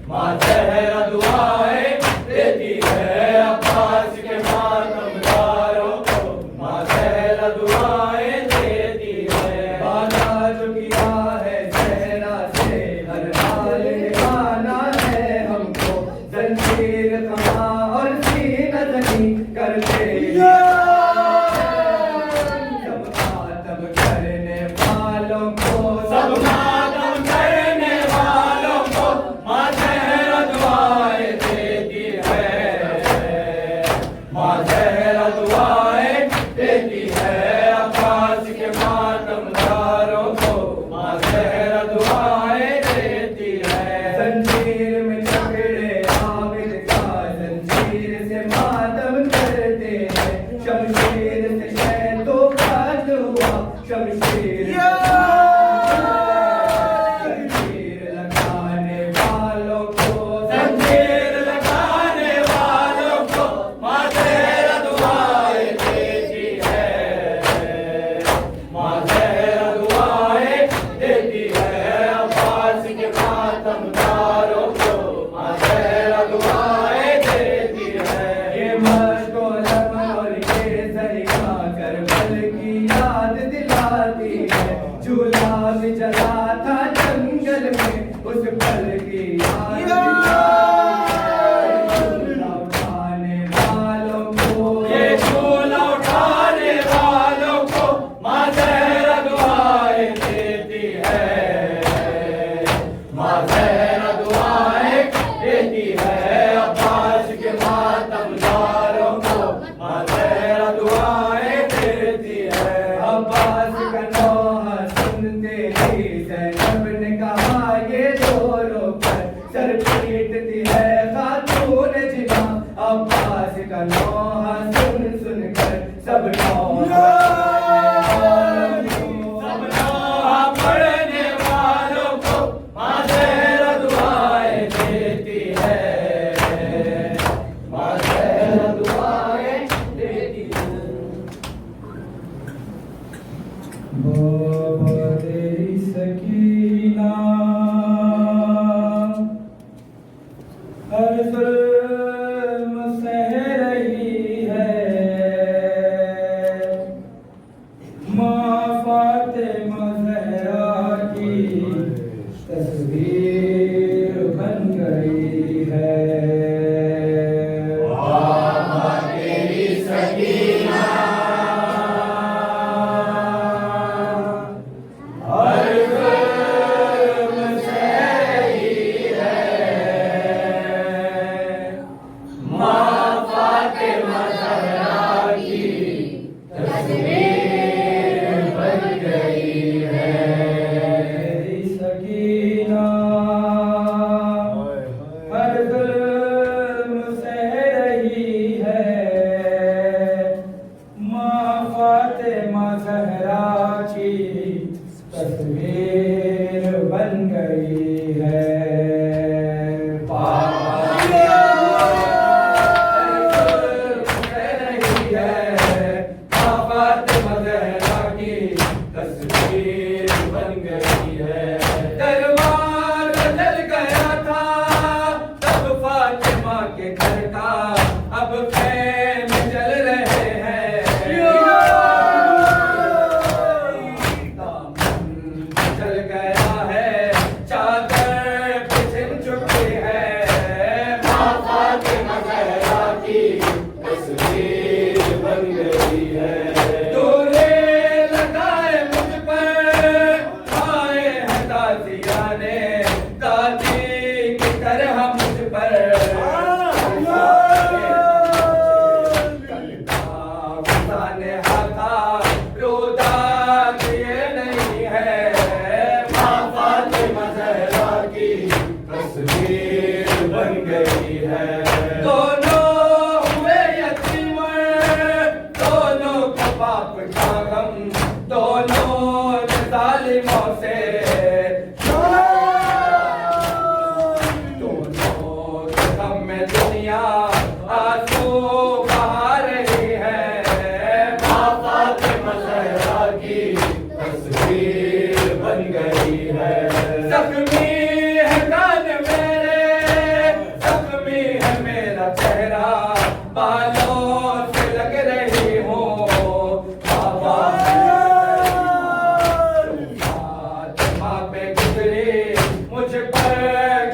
माँ ज़हरा दुआएं देती है, अब्बास के मातमदारों को माँ ज़हरा दुआएं देती है। वादा जो किया है ज़हरा से हर हाल निभाना है हमको, जंजीर कमा और सीना जनी करते सब मातम करने वालों को, सब मातम करने वालों को माँ ज़हरा दुआएं देती है, माँ ज़हरा दुआएं देती है, अब्बास के मातमदारों को माँ ज़हरा दुआएं देती है। जंजीर में जकड़े आबिद का जंजीर से मातम करते हैं, शमशीर से शहदो काट हुआ शमशीर जंजीर लगाने वालों को, जंजीर लगाने वालों को माँ ज़हरा दुआएं देती है, माँ ज़हरा दुआएं देती है, अब्बास के मातमदारों को माँ ज़हरा दुआएं देती है। ये मश्क और लमन और ये ज़रिया करबल की याद दिलाती है, झूला भी जला था जंगल में उस पल की याद झूला उठाने वालों को, ये झूला उठाने वालों को माँ ज़हरा दुआएं देती है, माँ ज़हरा दुआएं देती है, अब्बास के मातमदारों को माँ ज़हरा दुआएं देती है। अब्बास का नौहा सुनते ही ज़ैनब ने कहा ये जोरों पर सर पीटती है खातून जिना, अब्बास का नौहा सुन सुनकर सब नौहा सब नौहा पढ़ने वालों को माँ ज़हरा दुआएं देती है, माँ ज़हरा दुआएं देती है। बाबा तेरी सकीना हर जुल्म सह रही है, माँ फातिमा ज़हरा की तस्वीर बन गई है। बाबा तेरी सकीना हर जुल्म सह रही है, माँ फातिमा ज़हरा की तस्वीर बन गई है। तेरी सकीना हर जुल्म सह रही है, माँ फातिमा ज़हरा की तस्वीर बन गई है। तस्वीर बन गई है। दरबार बदल गया था तब फातिमा के घर का, अब खैम चल रहे हैं। दामन चल गया है, चादर पिछल चुकी है, माँ फातिमा ज़हरा की तस्वीर बन गई है। डोरे लगाए मुझ पर आए हैं दादियाने, दादी की तरह मुझ पर ने हाथा रोदा दिए नहीं है, माँ फातिमा ज़हरा की तस्वीर बन गई है। दोनों हुए यतीम, दोनों का बाप का गम, दोनों ने जालिमों से दोनों के गम दुनिया आंसू बहा रही है। माँ फातिमा ज़हरा की तस्वीर बन गई है। जख्मी है कान मेरे, जख्मी है मेरा चेहरा, बालों से लग रही हूँ बाबा। फातिमा पे गुजरी मुझ पर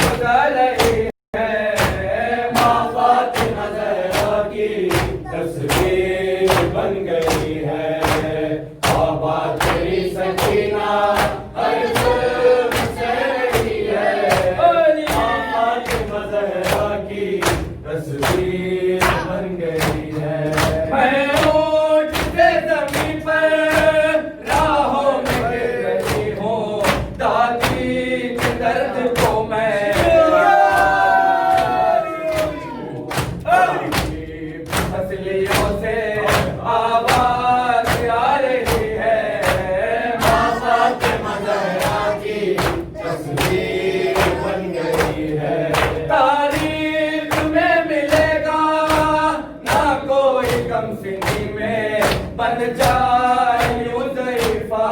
गुजर रही है। माँ फातिमा ज़हरा की तस्वीर बन गई है। बाबा तेरी सकीना हर जुल्म सह रही है। माँ फातिमा ज़हरा की तस्वीर बन गई है। मैं ऊँट से ज़मीन पर राहों में गिर रही हूँ, दादी के दर्द को मैं फसलियों से आवाज आ रही है। माँ फातिमा ज़हरा की तस्वीर बन गई है। तारीख में मिलेगा ना कोई कम सिनी में, बन जाए यूं ज़ईफ़ा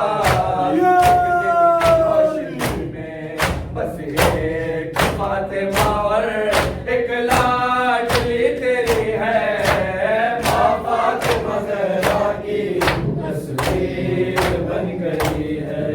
रोशनी में। बस एक फातिमा और एक लाडली तेरी है। माँ फातिमा ज़हरा की तस्वीर बन गई है।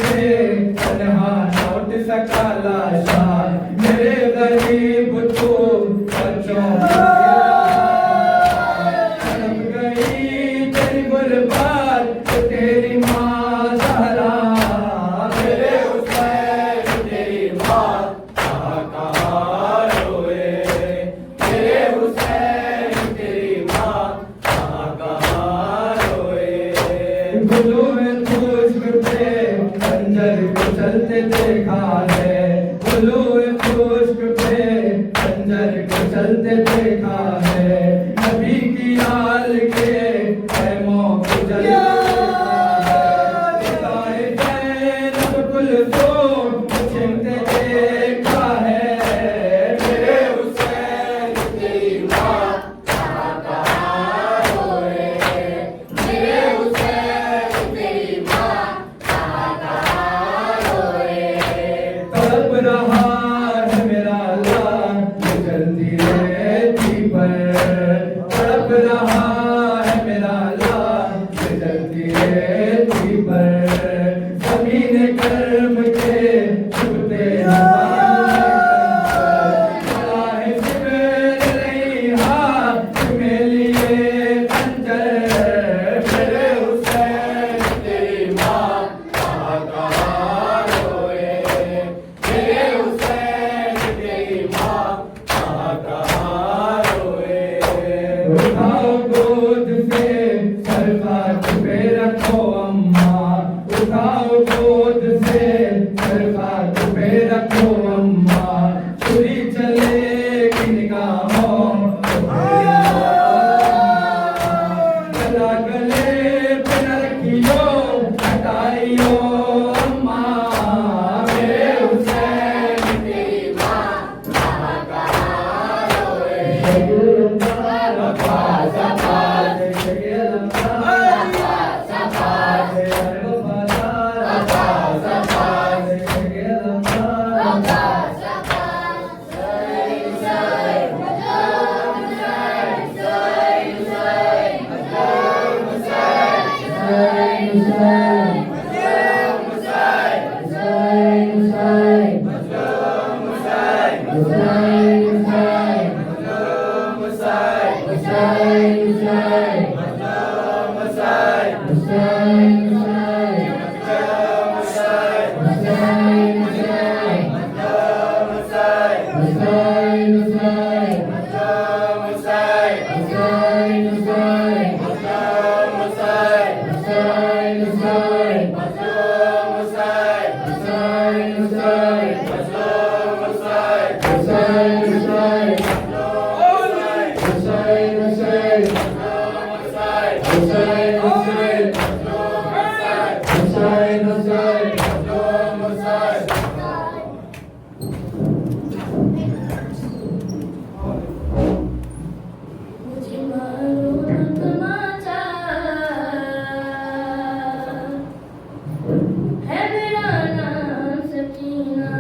से तन्हा लौट सका लाशा मेरे गरीब को बच्चों तड़प गई तेरी बर्बाद तेरी माँ ज़हरा मेरे हुसैन तेरी माँ कहाँ रोए मेरे हुसैन तेरी माँ कहाँ रोए गुलू में खुश्क पे खंजर को चलते देखा है गुलू में खुश्क पे खंजर को चलते देखा है नबी की आल के पैमों को जलते छिनते देखा है मेरे हुसैन तेरी माँ कहाँ रोए मेरे हुसैन तेरी माँ कहाँ रोए तड़प रहा है मेरा लाल जलती रहती पर तड़प रहा है मेरा लाल जलती रहती पर ज़मीन कर्म के छुपते मेरे हुसैन तेरी माँ कहाँ रोए मेरे हुसैन तेरी माँ कहाँ रोए उठाओ गोद से सरकार पे रखो अम्मा उठाओ गोद से सरकार पे रखो अम्मा छुरी चलेगी निगाहों गला गले पे न रखियो हटाइयो अम्मा मेरे हुसैन तेरी माँ कहाँ रोए मुझे मालूम तमाचा है मेरा नाम सकीना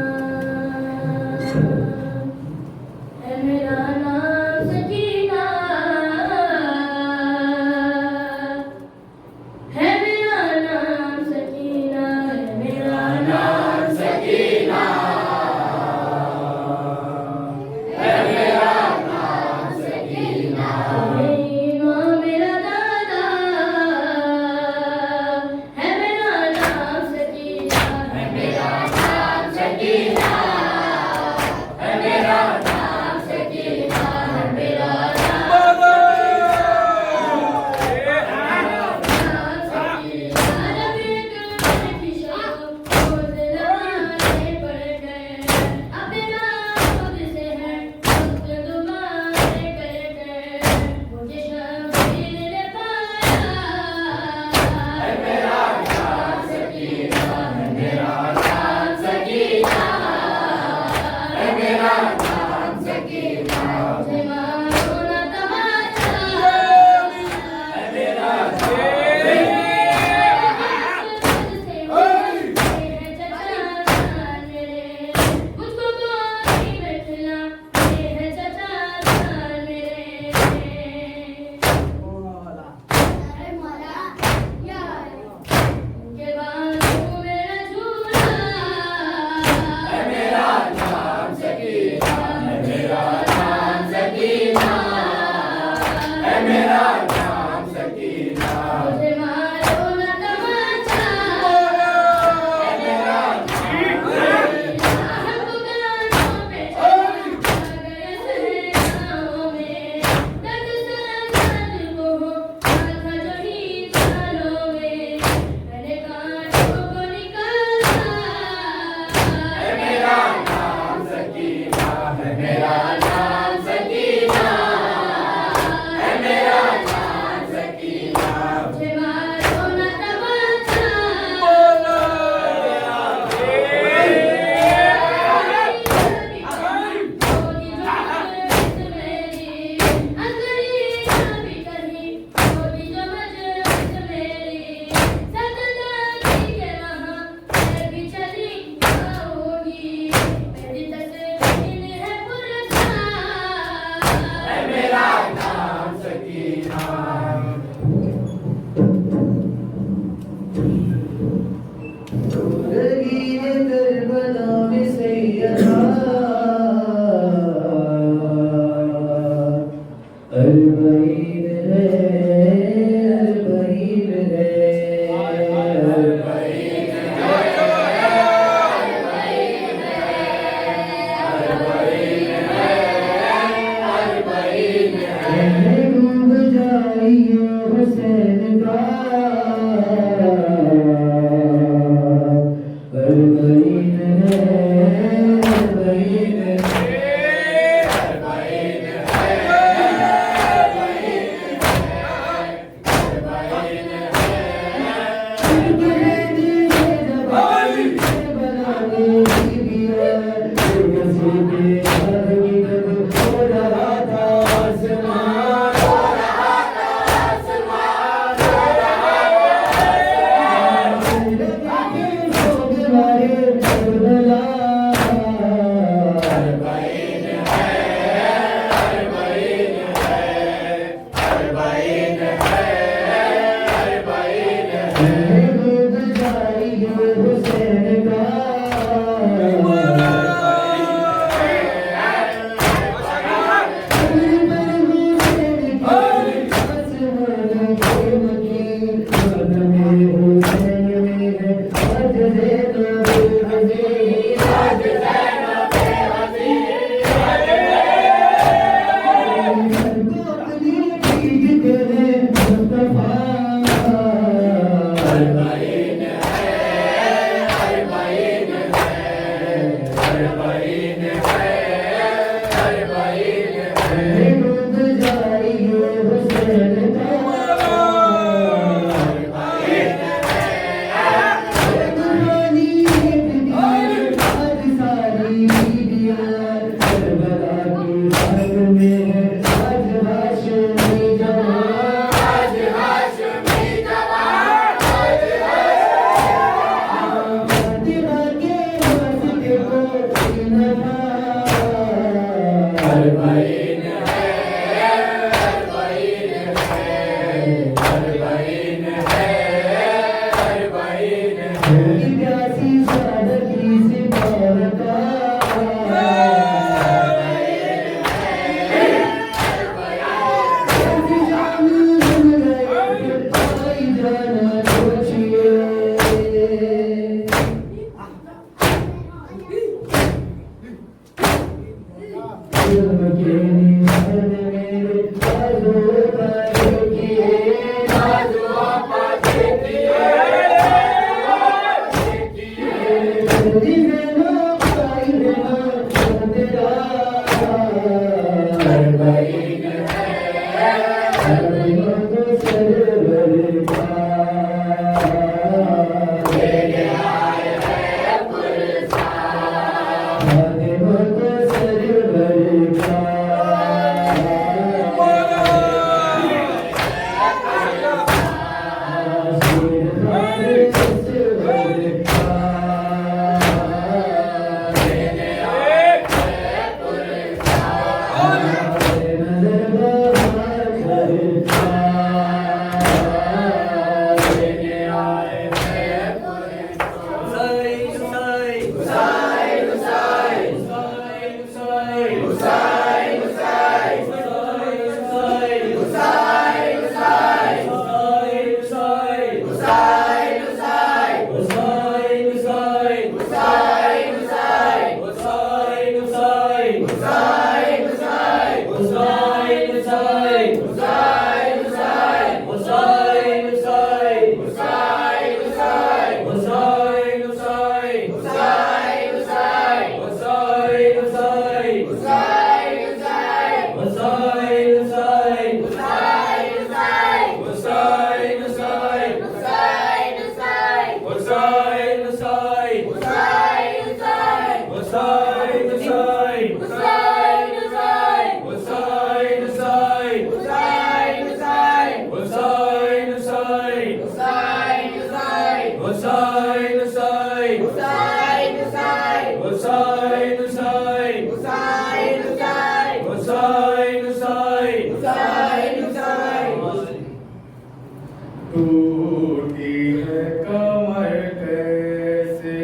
टूटी है कमर कैसे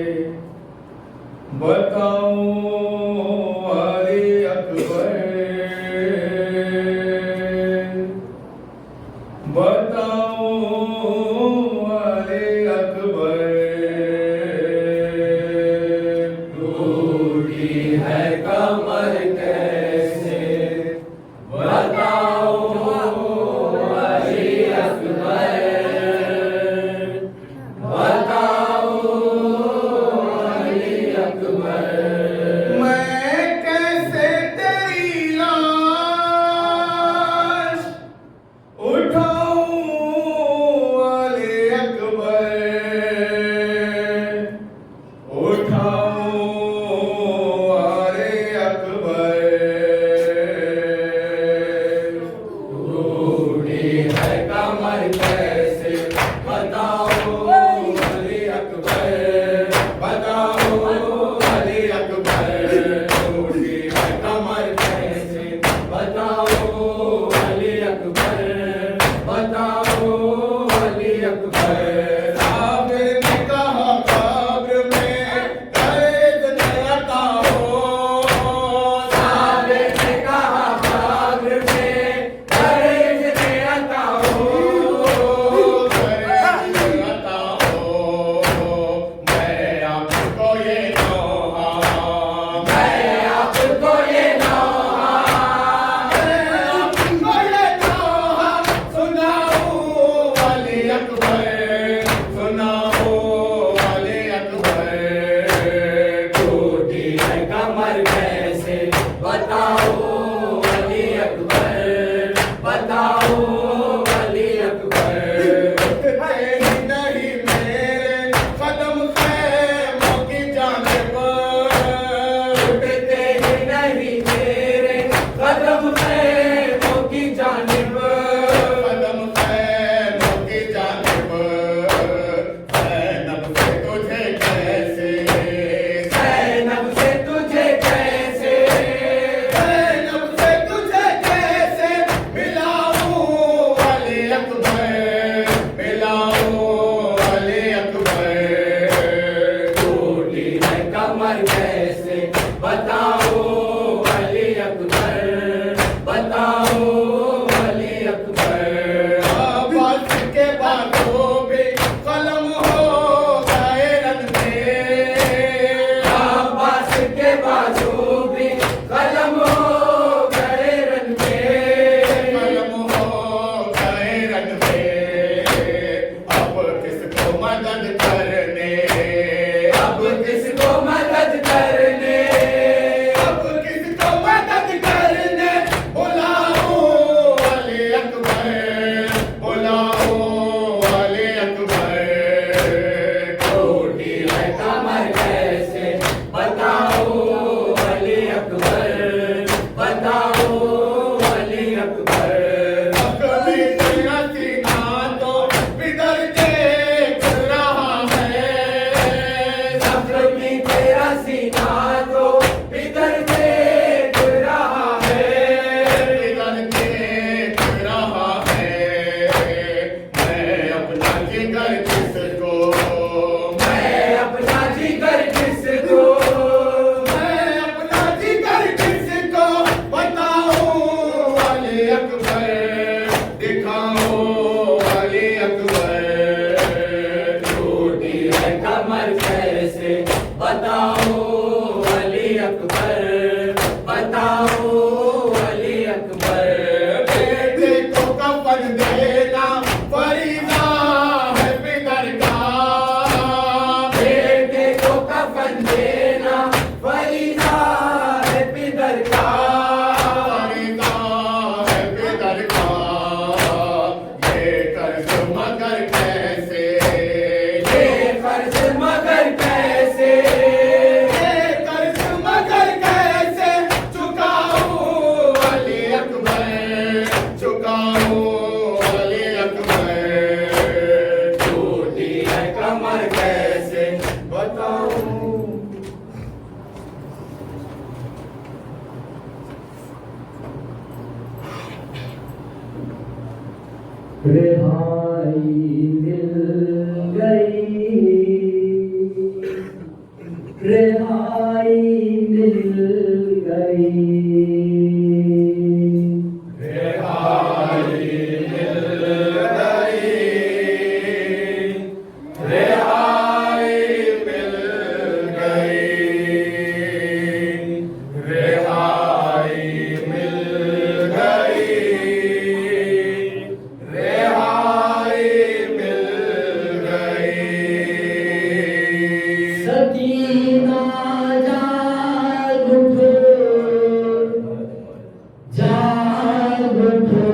बताऊं अली अकबर, बताऊं अली अकबर। टूटी है कमर कैसे बताऊं अली अकबर, बताऊं अली अकबर। कमर कैसे बताऊं अली अकबर, बताऊं अली अकबर। अब्बास के बातों पे कलम हो गए रन में, अब्बास के बाजू भी कलम हो गए रन में, कलम हो गए रन में। अब किसको मदद करने, अब किसको मदद करने, अब किसको मदद करने, बुलाओ अली अकबर, बुलाओ अली अकबर। टूटी है कमर कैसे बताऊं अली अकबर, बताऊं अली अकबर। कभी तेरा सीना तो बिदर देख रहा है, जख्मी तेरा सीना तो बिदर देख रहा है, बिदर देख रहा है। मैं अपना जिगर किसको, मैं अपना जिगर किसको, मैं अपना जिगर किसको बताऊं अली अकबर, दिखाऊं अली अकबर। टूटी है कमर कैसे बताऊं अली अकबर, बताऊं अली अकबर। बेटे को कफन देना फरीदा है बिदर का, बेटे को कफन देना फरीदा है पिदर का, फरीदा है बिदर का। ये कर्ज मगर कैसे, ये कर्ज मगर कैसे, ये कर्ज मगर कैसे चुकाऊं अली अकबर, चुकाऊं अली अकबर। टूटी है कमर कैसे बताऊं। रिहाई मिल गई, रिहाई मिल गई। सकीना जाग उठो, जाग उठो।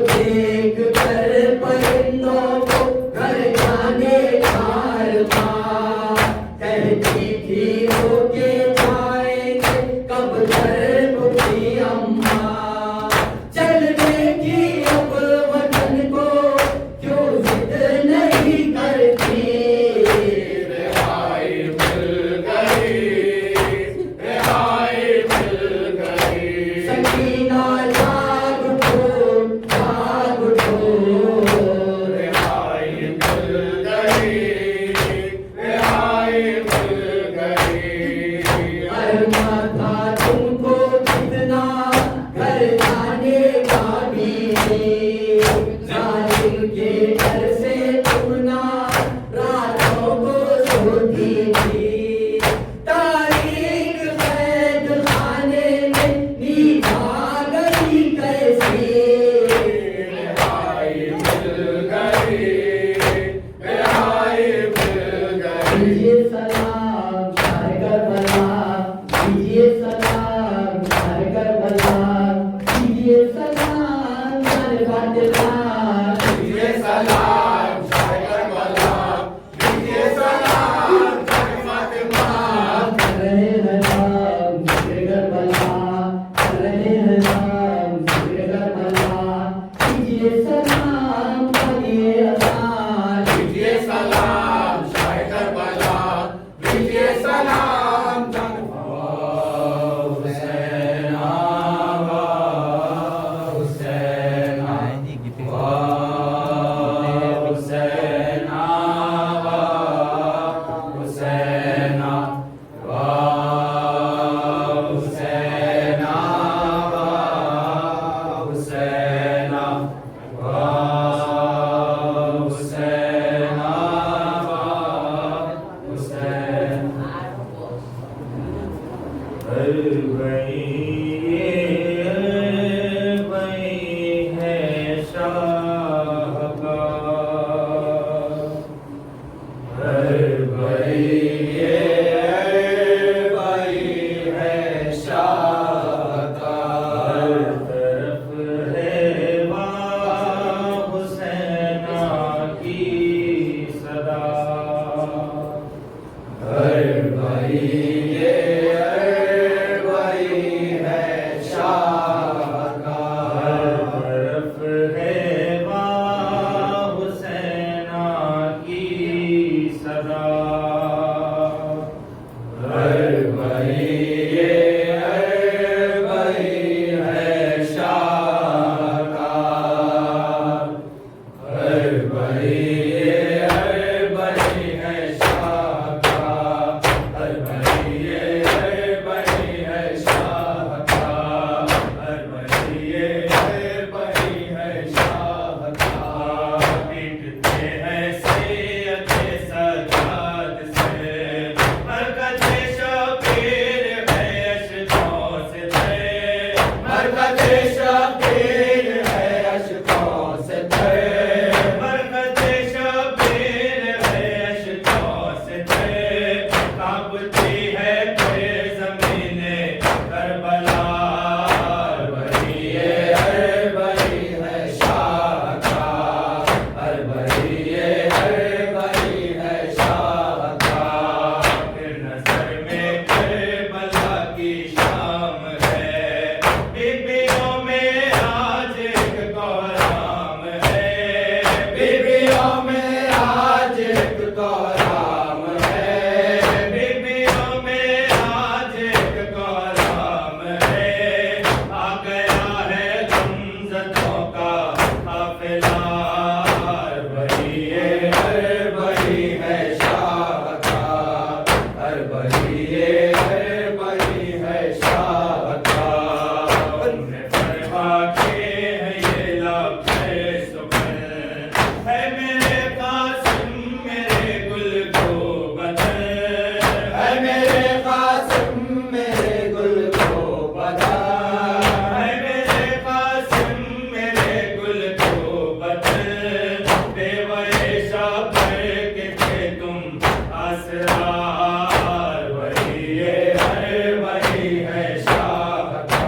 देख कर परिंदों को घर जाने कार था, कहती थी होके जाएंगे कब घर मुझी अम्मा, चलने की अब वतन को क्यों जिद नहीं करती, रिहाई मिल गई, रिहाई मिल गई। सकीना जाग उठो, रिहाई मिल गई, रिहाई मिल गई। अरमा था तुमको कितना घर जाने का भी, जालिम के डर से तुम ना रातों को सोती थी, तारीख कैद खाने में निभा गई कैसी, रिहाई मिल गई, रिहाई मिल गई। दीजिए सलाम शाह करबला, दीजिए सलाम शाह करबला, दीजिए सलाम शाह फातिमा, दीजिए सलाम शाह करबला, दीजिए सलाम शाह फातिमा। कर रहे हैं हम जिक्र करबला, कर रहे हैं हम जिक्र करबला, दीजिए सलाम पढ़िए अज़ान, दीजिए सलाम शाह करबला, दीजिए सलाम हुसैन आवा, हुसैन आवा, हुसैन आवा, हुसैन आवा, हुसैन आवा, हुसैन आवा, हुसैन आवा, हुसैन। है शाह का, हर भाई है शाह का, हर तरफ है वाह हुसैना की सदा, हर भाई है शाह का, हर तरफ है वाह हुसैना की सदा, हर भाई है शाह का, हर भाई है शाह का, हर भाई है शाह का, हर भाई है शाह का। पीटते हैं सैयदे सजाद से, मरकज़ शबीर है अशकों से थे, मरकज़ शबीर है अशकों से थे, मरकज़ शबीर है अशकों से थे, कांपती है फिर ज़मीने करबला, हर भाई है शाह का, हर भाई है शाह का। फिर नज़र में करबला की शाम है, बीबियों में आज एक कोहराम है, बीबियों में आज एक कोहराम है, बीबियों में आज एक कोहराम है, आ गया है गुमज़तों का काफ़िला, हर भाई है शाह का, हर भाई है शाह का। उन्हें फरमा के है ये लफ्ज़े सुखन, है मेरे कासिम मेरे गुल को बदन, है मेरे कासिम मेरे गुल को बता, है मेरे कासिम मेरे गुल को बदन, बेवए शाबर के थे तुम आसरार, हर वही है शाह का,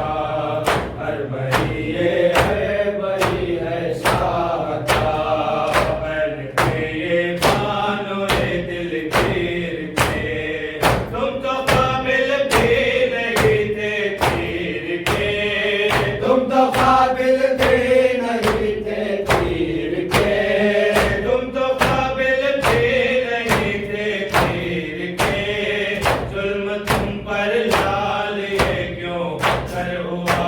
हर वही काबिल थे नहीं थे तीर के, तुम तो काबिल थे नहीं थे तीर के, जुल्म तुम पर लाल ये क्यों कर हुआ।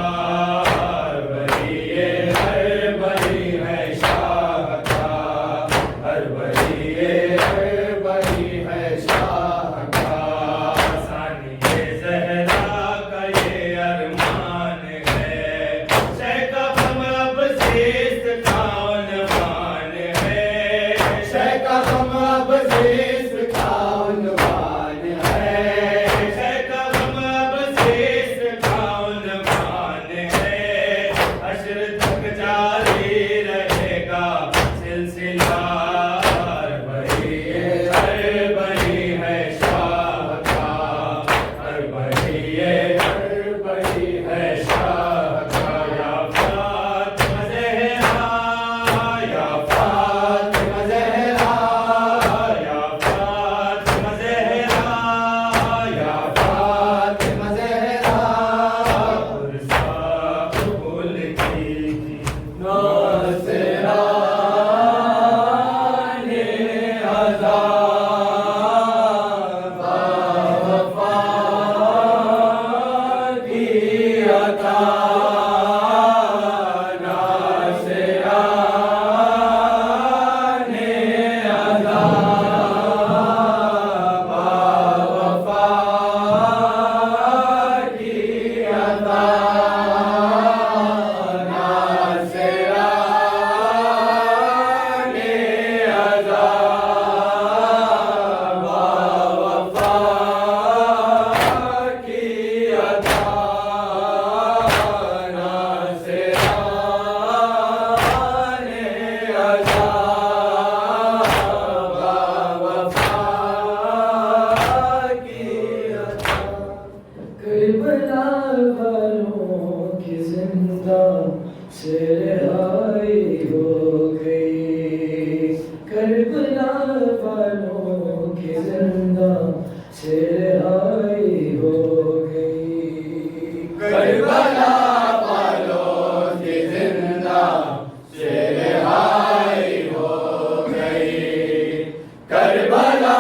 हर बरी है शाह का, हर बरी है शाह का, सानिए ज़हरा का ये अरमान है, शह का हम अब ज़िस्त का उन्वान है, शह का हम अब ज़िस्त का उन्वान है, शह का हम अब ज़िस्त का उन्वान है, हश्र तक जारी रहेगा सिलसिला। हर बरी है शाह का, हर बरी है शाह का, या फातिमा ज़हरा, या फातिमा ज़हरा, या फातिमा ज़हरा, या फातिमा ज़हरा पुरसा फूल की नाज़राने अज़ा बावफ़ा की अता, नाज़राने अज़ा बावफ़ा की अता, नाज़राने अज़ा बावफ़ा की अता, नाज़राने अज़ा बावफ़ा की अता। करबला वालों की जिंदा से रिहाई हो गई, करबला वालों की जिंदा से रिहाई हो गई। करबला वालों की जिंदा से रिहाई हो गई, करबला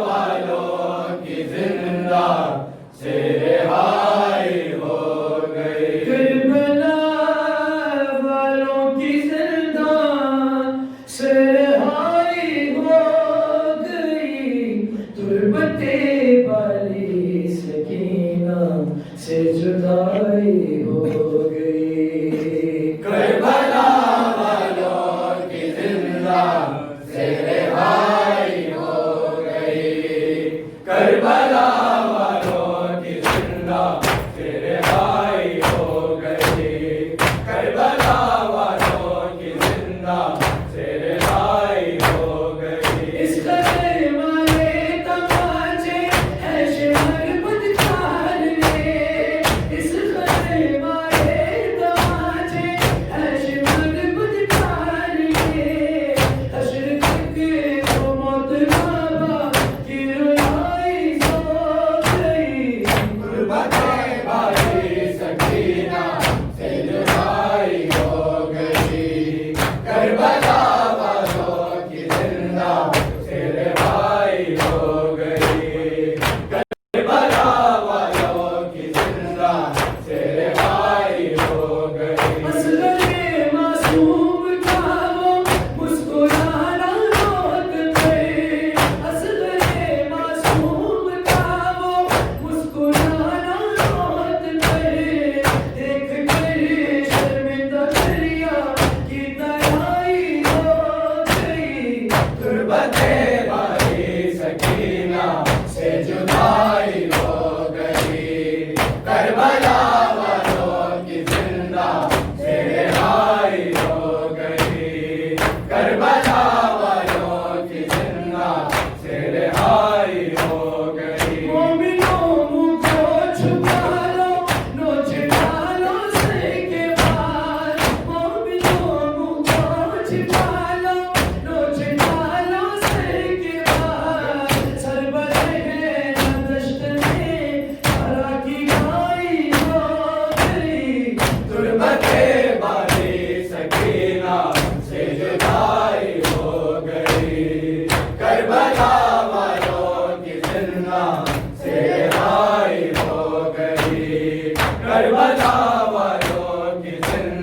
वालों की जिंदा से रिहाई हो गई, करबला वालों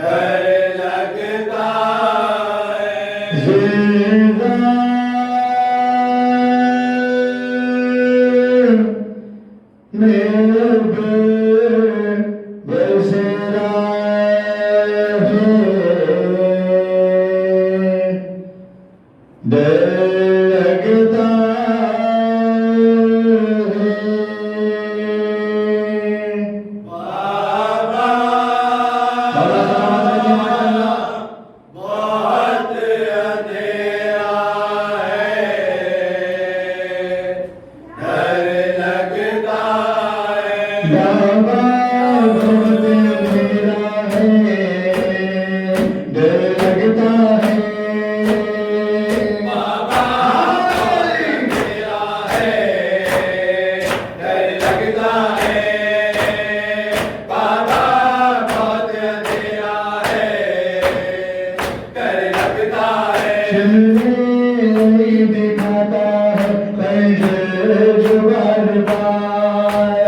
डर लगता है जिंदा मेरे बसेरा है डर लगता बहुत अंधेरा है डर लगता है बाबा बहुत मेरा है डर लगता है बाबा मेरा है डर लगता है बाबा बहुत अंधेरा है डर लगता है नहीं दिखाता है पंजर जो बार बार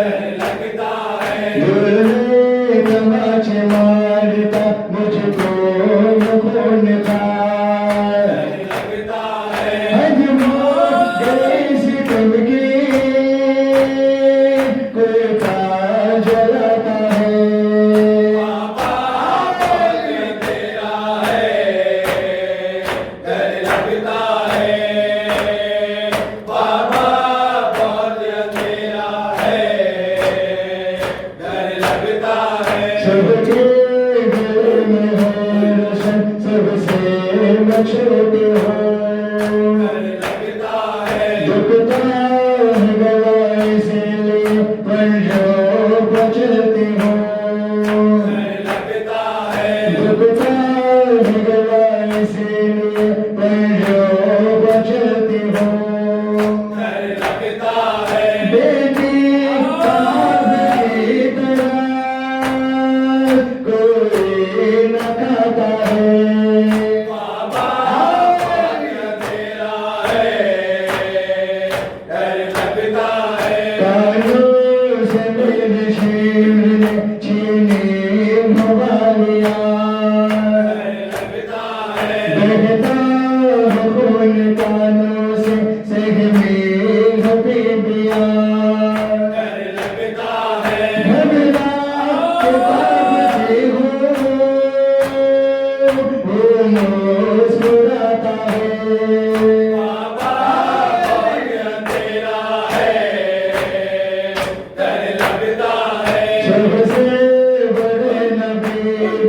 लगता है दुर्ले तमाचे मारता मुझको खून खाए लगता है हजमत जैसी चमकी कोई का जलाता है बाबा बहुत अंधेरा है डर लगता है बाबा बहुत अंधेरा है डर लगता है सबके दिल में है रोशन सबसे मैं छोटी हूँ लगता है दुखता है गला इसीलिए पंजों को चलती हूँ लगता है दुखता है गला इसीलिए पंजों को चलती हूँ लगता है बेटी की तरह कोई न खाता है बाबा बहुत अंधेरा है डर लगता है कानों से मेरे शीर ने छीनी भवानियाँ लगता है बहता है खून कानों से सहमी है पीपियाँ लगता है घबरा के कांपती हूँ वो मुस्कुराता है बाबा बहुत अंधेरा है डर लगता है सबसे बड़े नबी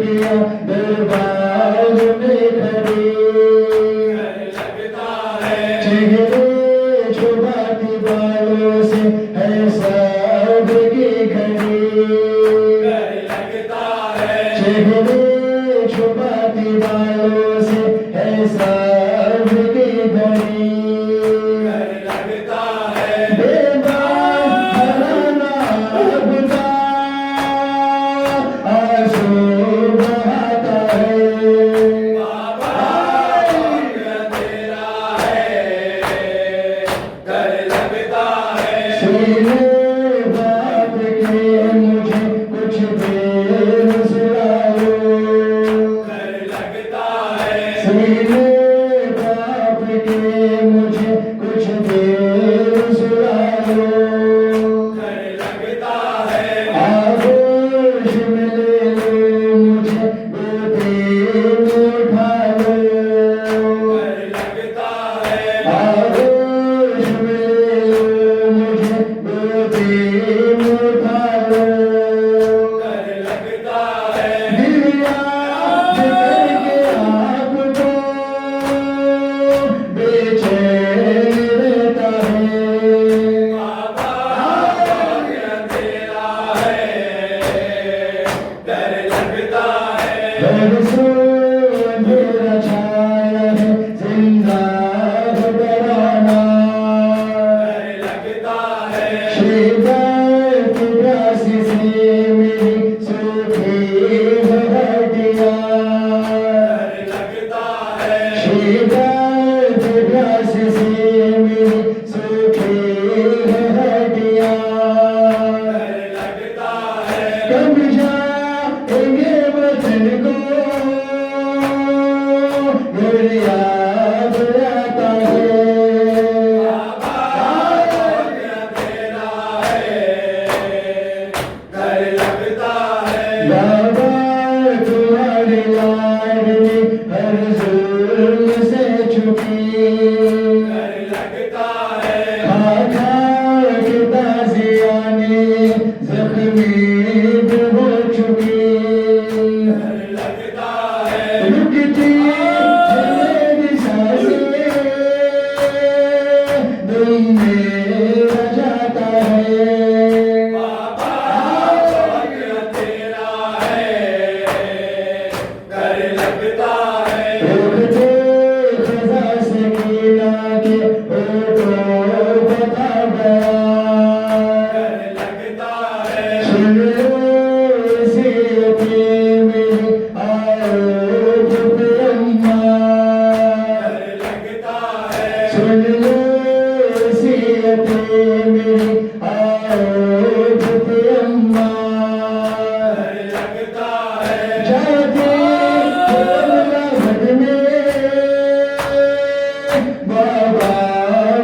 दिया दरबार में खड़ी लगता है चेहरे छुपाती बालों से है सब की घड़ी लगता है चेहरे छुपाती बालों से है सब की घड़ी लगता है बेबाक घराना बुता आंसू बहाता है बाबा बहुत अंधेरा है डर लगता है सीने बाप के मुझे कुछ देर सुनाओ लगता है हर जुल्म से छुपी डर लगता है खा खा के ताजियाने जख्मी दिल हो चुकी डर लगता है रुकती है मेरी सांसें दिल मेरा जाता है बाबा वक्त तेरा है डर लगता है रोकते खजा सकीना के होठों बता गया डर लगता है सुन लो सीरते मेरी आओ जब अम्मा डर लगता है सुन लो सीरते मेरी आओ जब अम्मा डर लगता है जाते में बाबा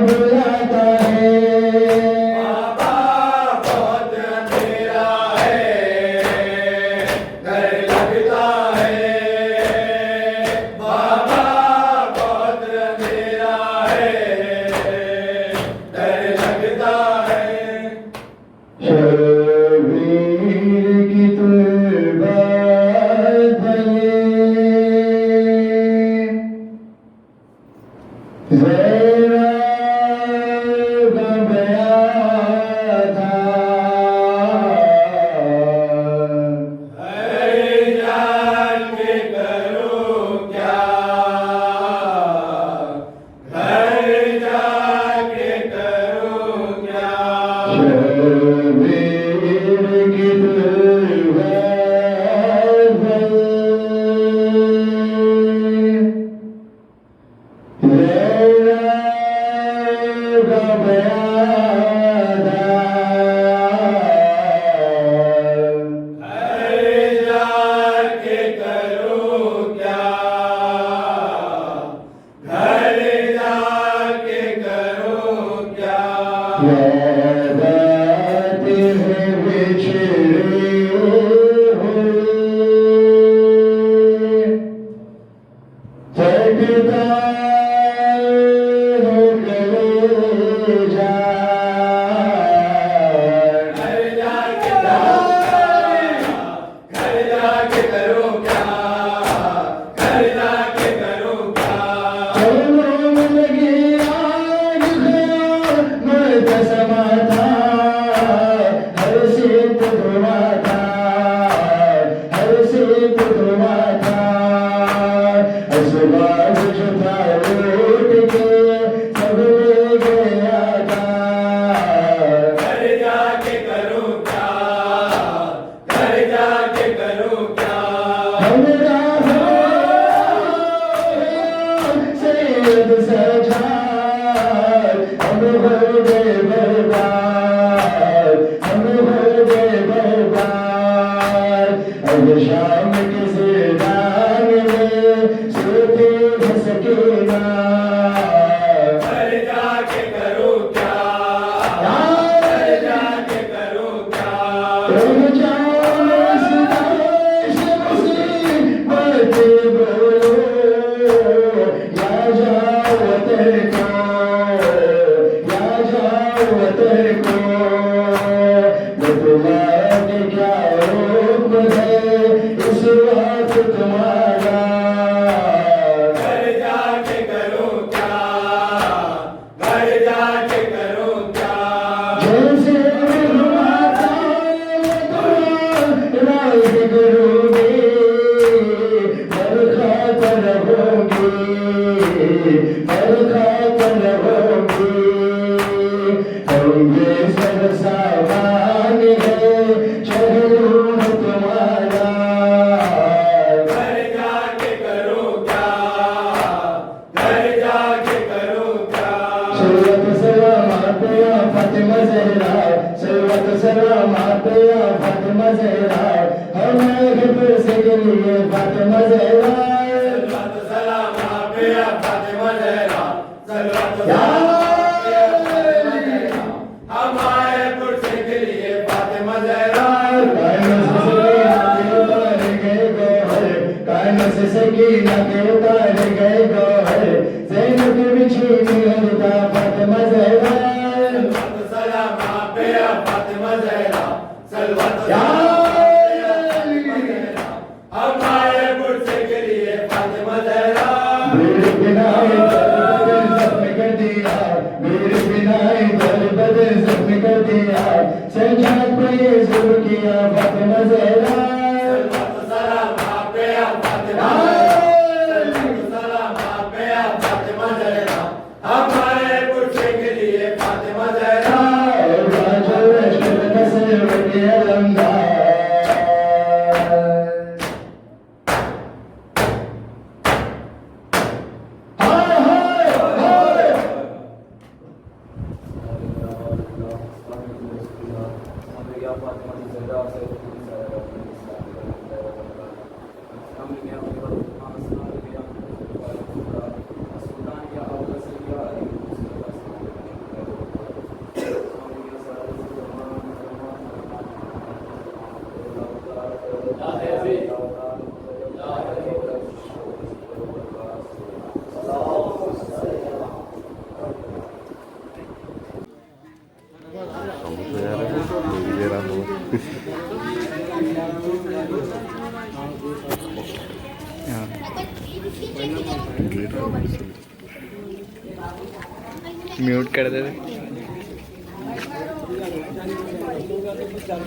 बुलाता है बाबा बहुत अंधेरा है डर लगता है बाबा बहुत अंधेरा है डर लगता है शबीर की तुरबात ज़रा का बयां था हर जान के करो क्या घर जाके करो क्या शबीर की तुरबात ज़रा का बयां था हर जाके करो क्या घर जाके करो क्या याद आते हैं बिछड़े हुए फटता है कलेजा घर जाके करो क्या घर जाके करो क्या चलो में लगी आग मत समा था हर सित धुआं था हर सित धुआं था असबाब जो था लूट के सब ले गया था घर जाके करो क्या घर जाके करो क्या हमरा सैयद सजाद हम हो गए बर्बाद हम हो गए बर्बाद अब शाम के ज़िंदान में सोते न सकीना घर जाके करो क्या घर जाके करो क्या तुम जानो बातें बोलो या जाओ वतन को या जाओ वतन को तुम्हारे क्या रूप है इस वक्त तुम्हारा घर जाके करो क्या घर जाके करो क्या जैसे माता राज करोगे बरखात रहोगे बरखात रहोगे होंगे सब सामान है चलो तुम्हारा घर जाके करो क्या घर जाके करो क्या सल्लत सलाम आते फातिमा ज़हरा सल्लत सलाम आते फातिमा ज़हरा हमारे घर से के लिए फातिमा ज़हरा सल्लत सलाम आपे फातिमा ज़हरा सल्लत या हमारे पुरसे के लिए फातिमा ज़हरा कायन से सकीना के उतार गए गौहर ज़ैनब के बिछी मिलता फातिमा ज़हरा सलाम पे फातिमा ज़हरा सलवत हमारे पुरसे के लिए फातिमा ज़हरा मेरे बिना जख्म कर दिया मेरे बिना बदल जख्म कर दिया सजाद पे ये जुल्म किया फातिमा ज़हरा सलाम पे फातिमा सलाम पे फातिमा ज़हरा हमारे पुरसे के लिए फातिमा ज़हरा राजा रशद नस्र के अलमदार म्यूट कर दे देखता हूँ।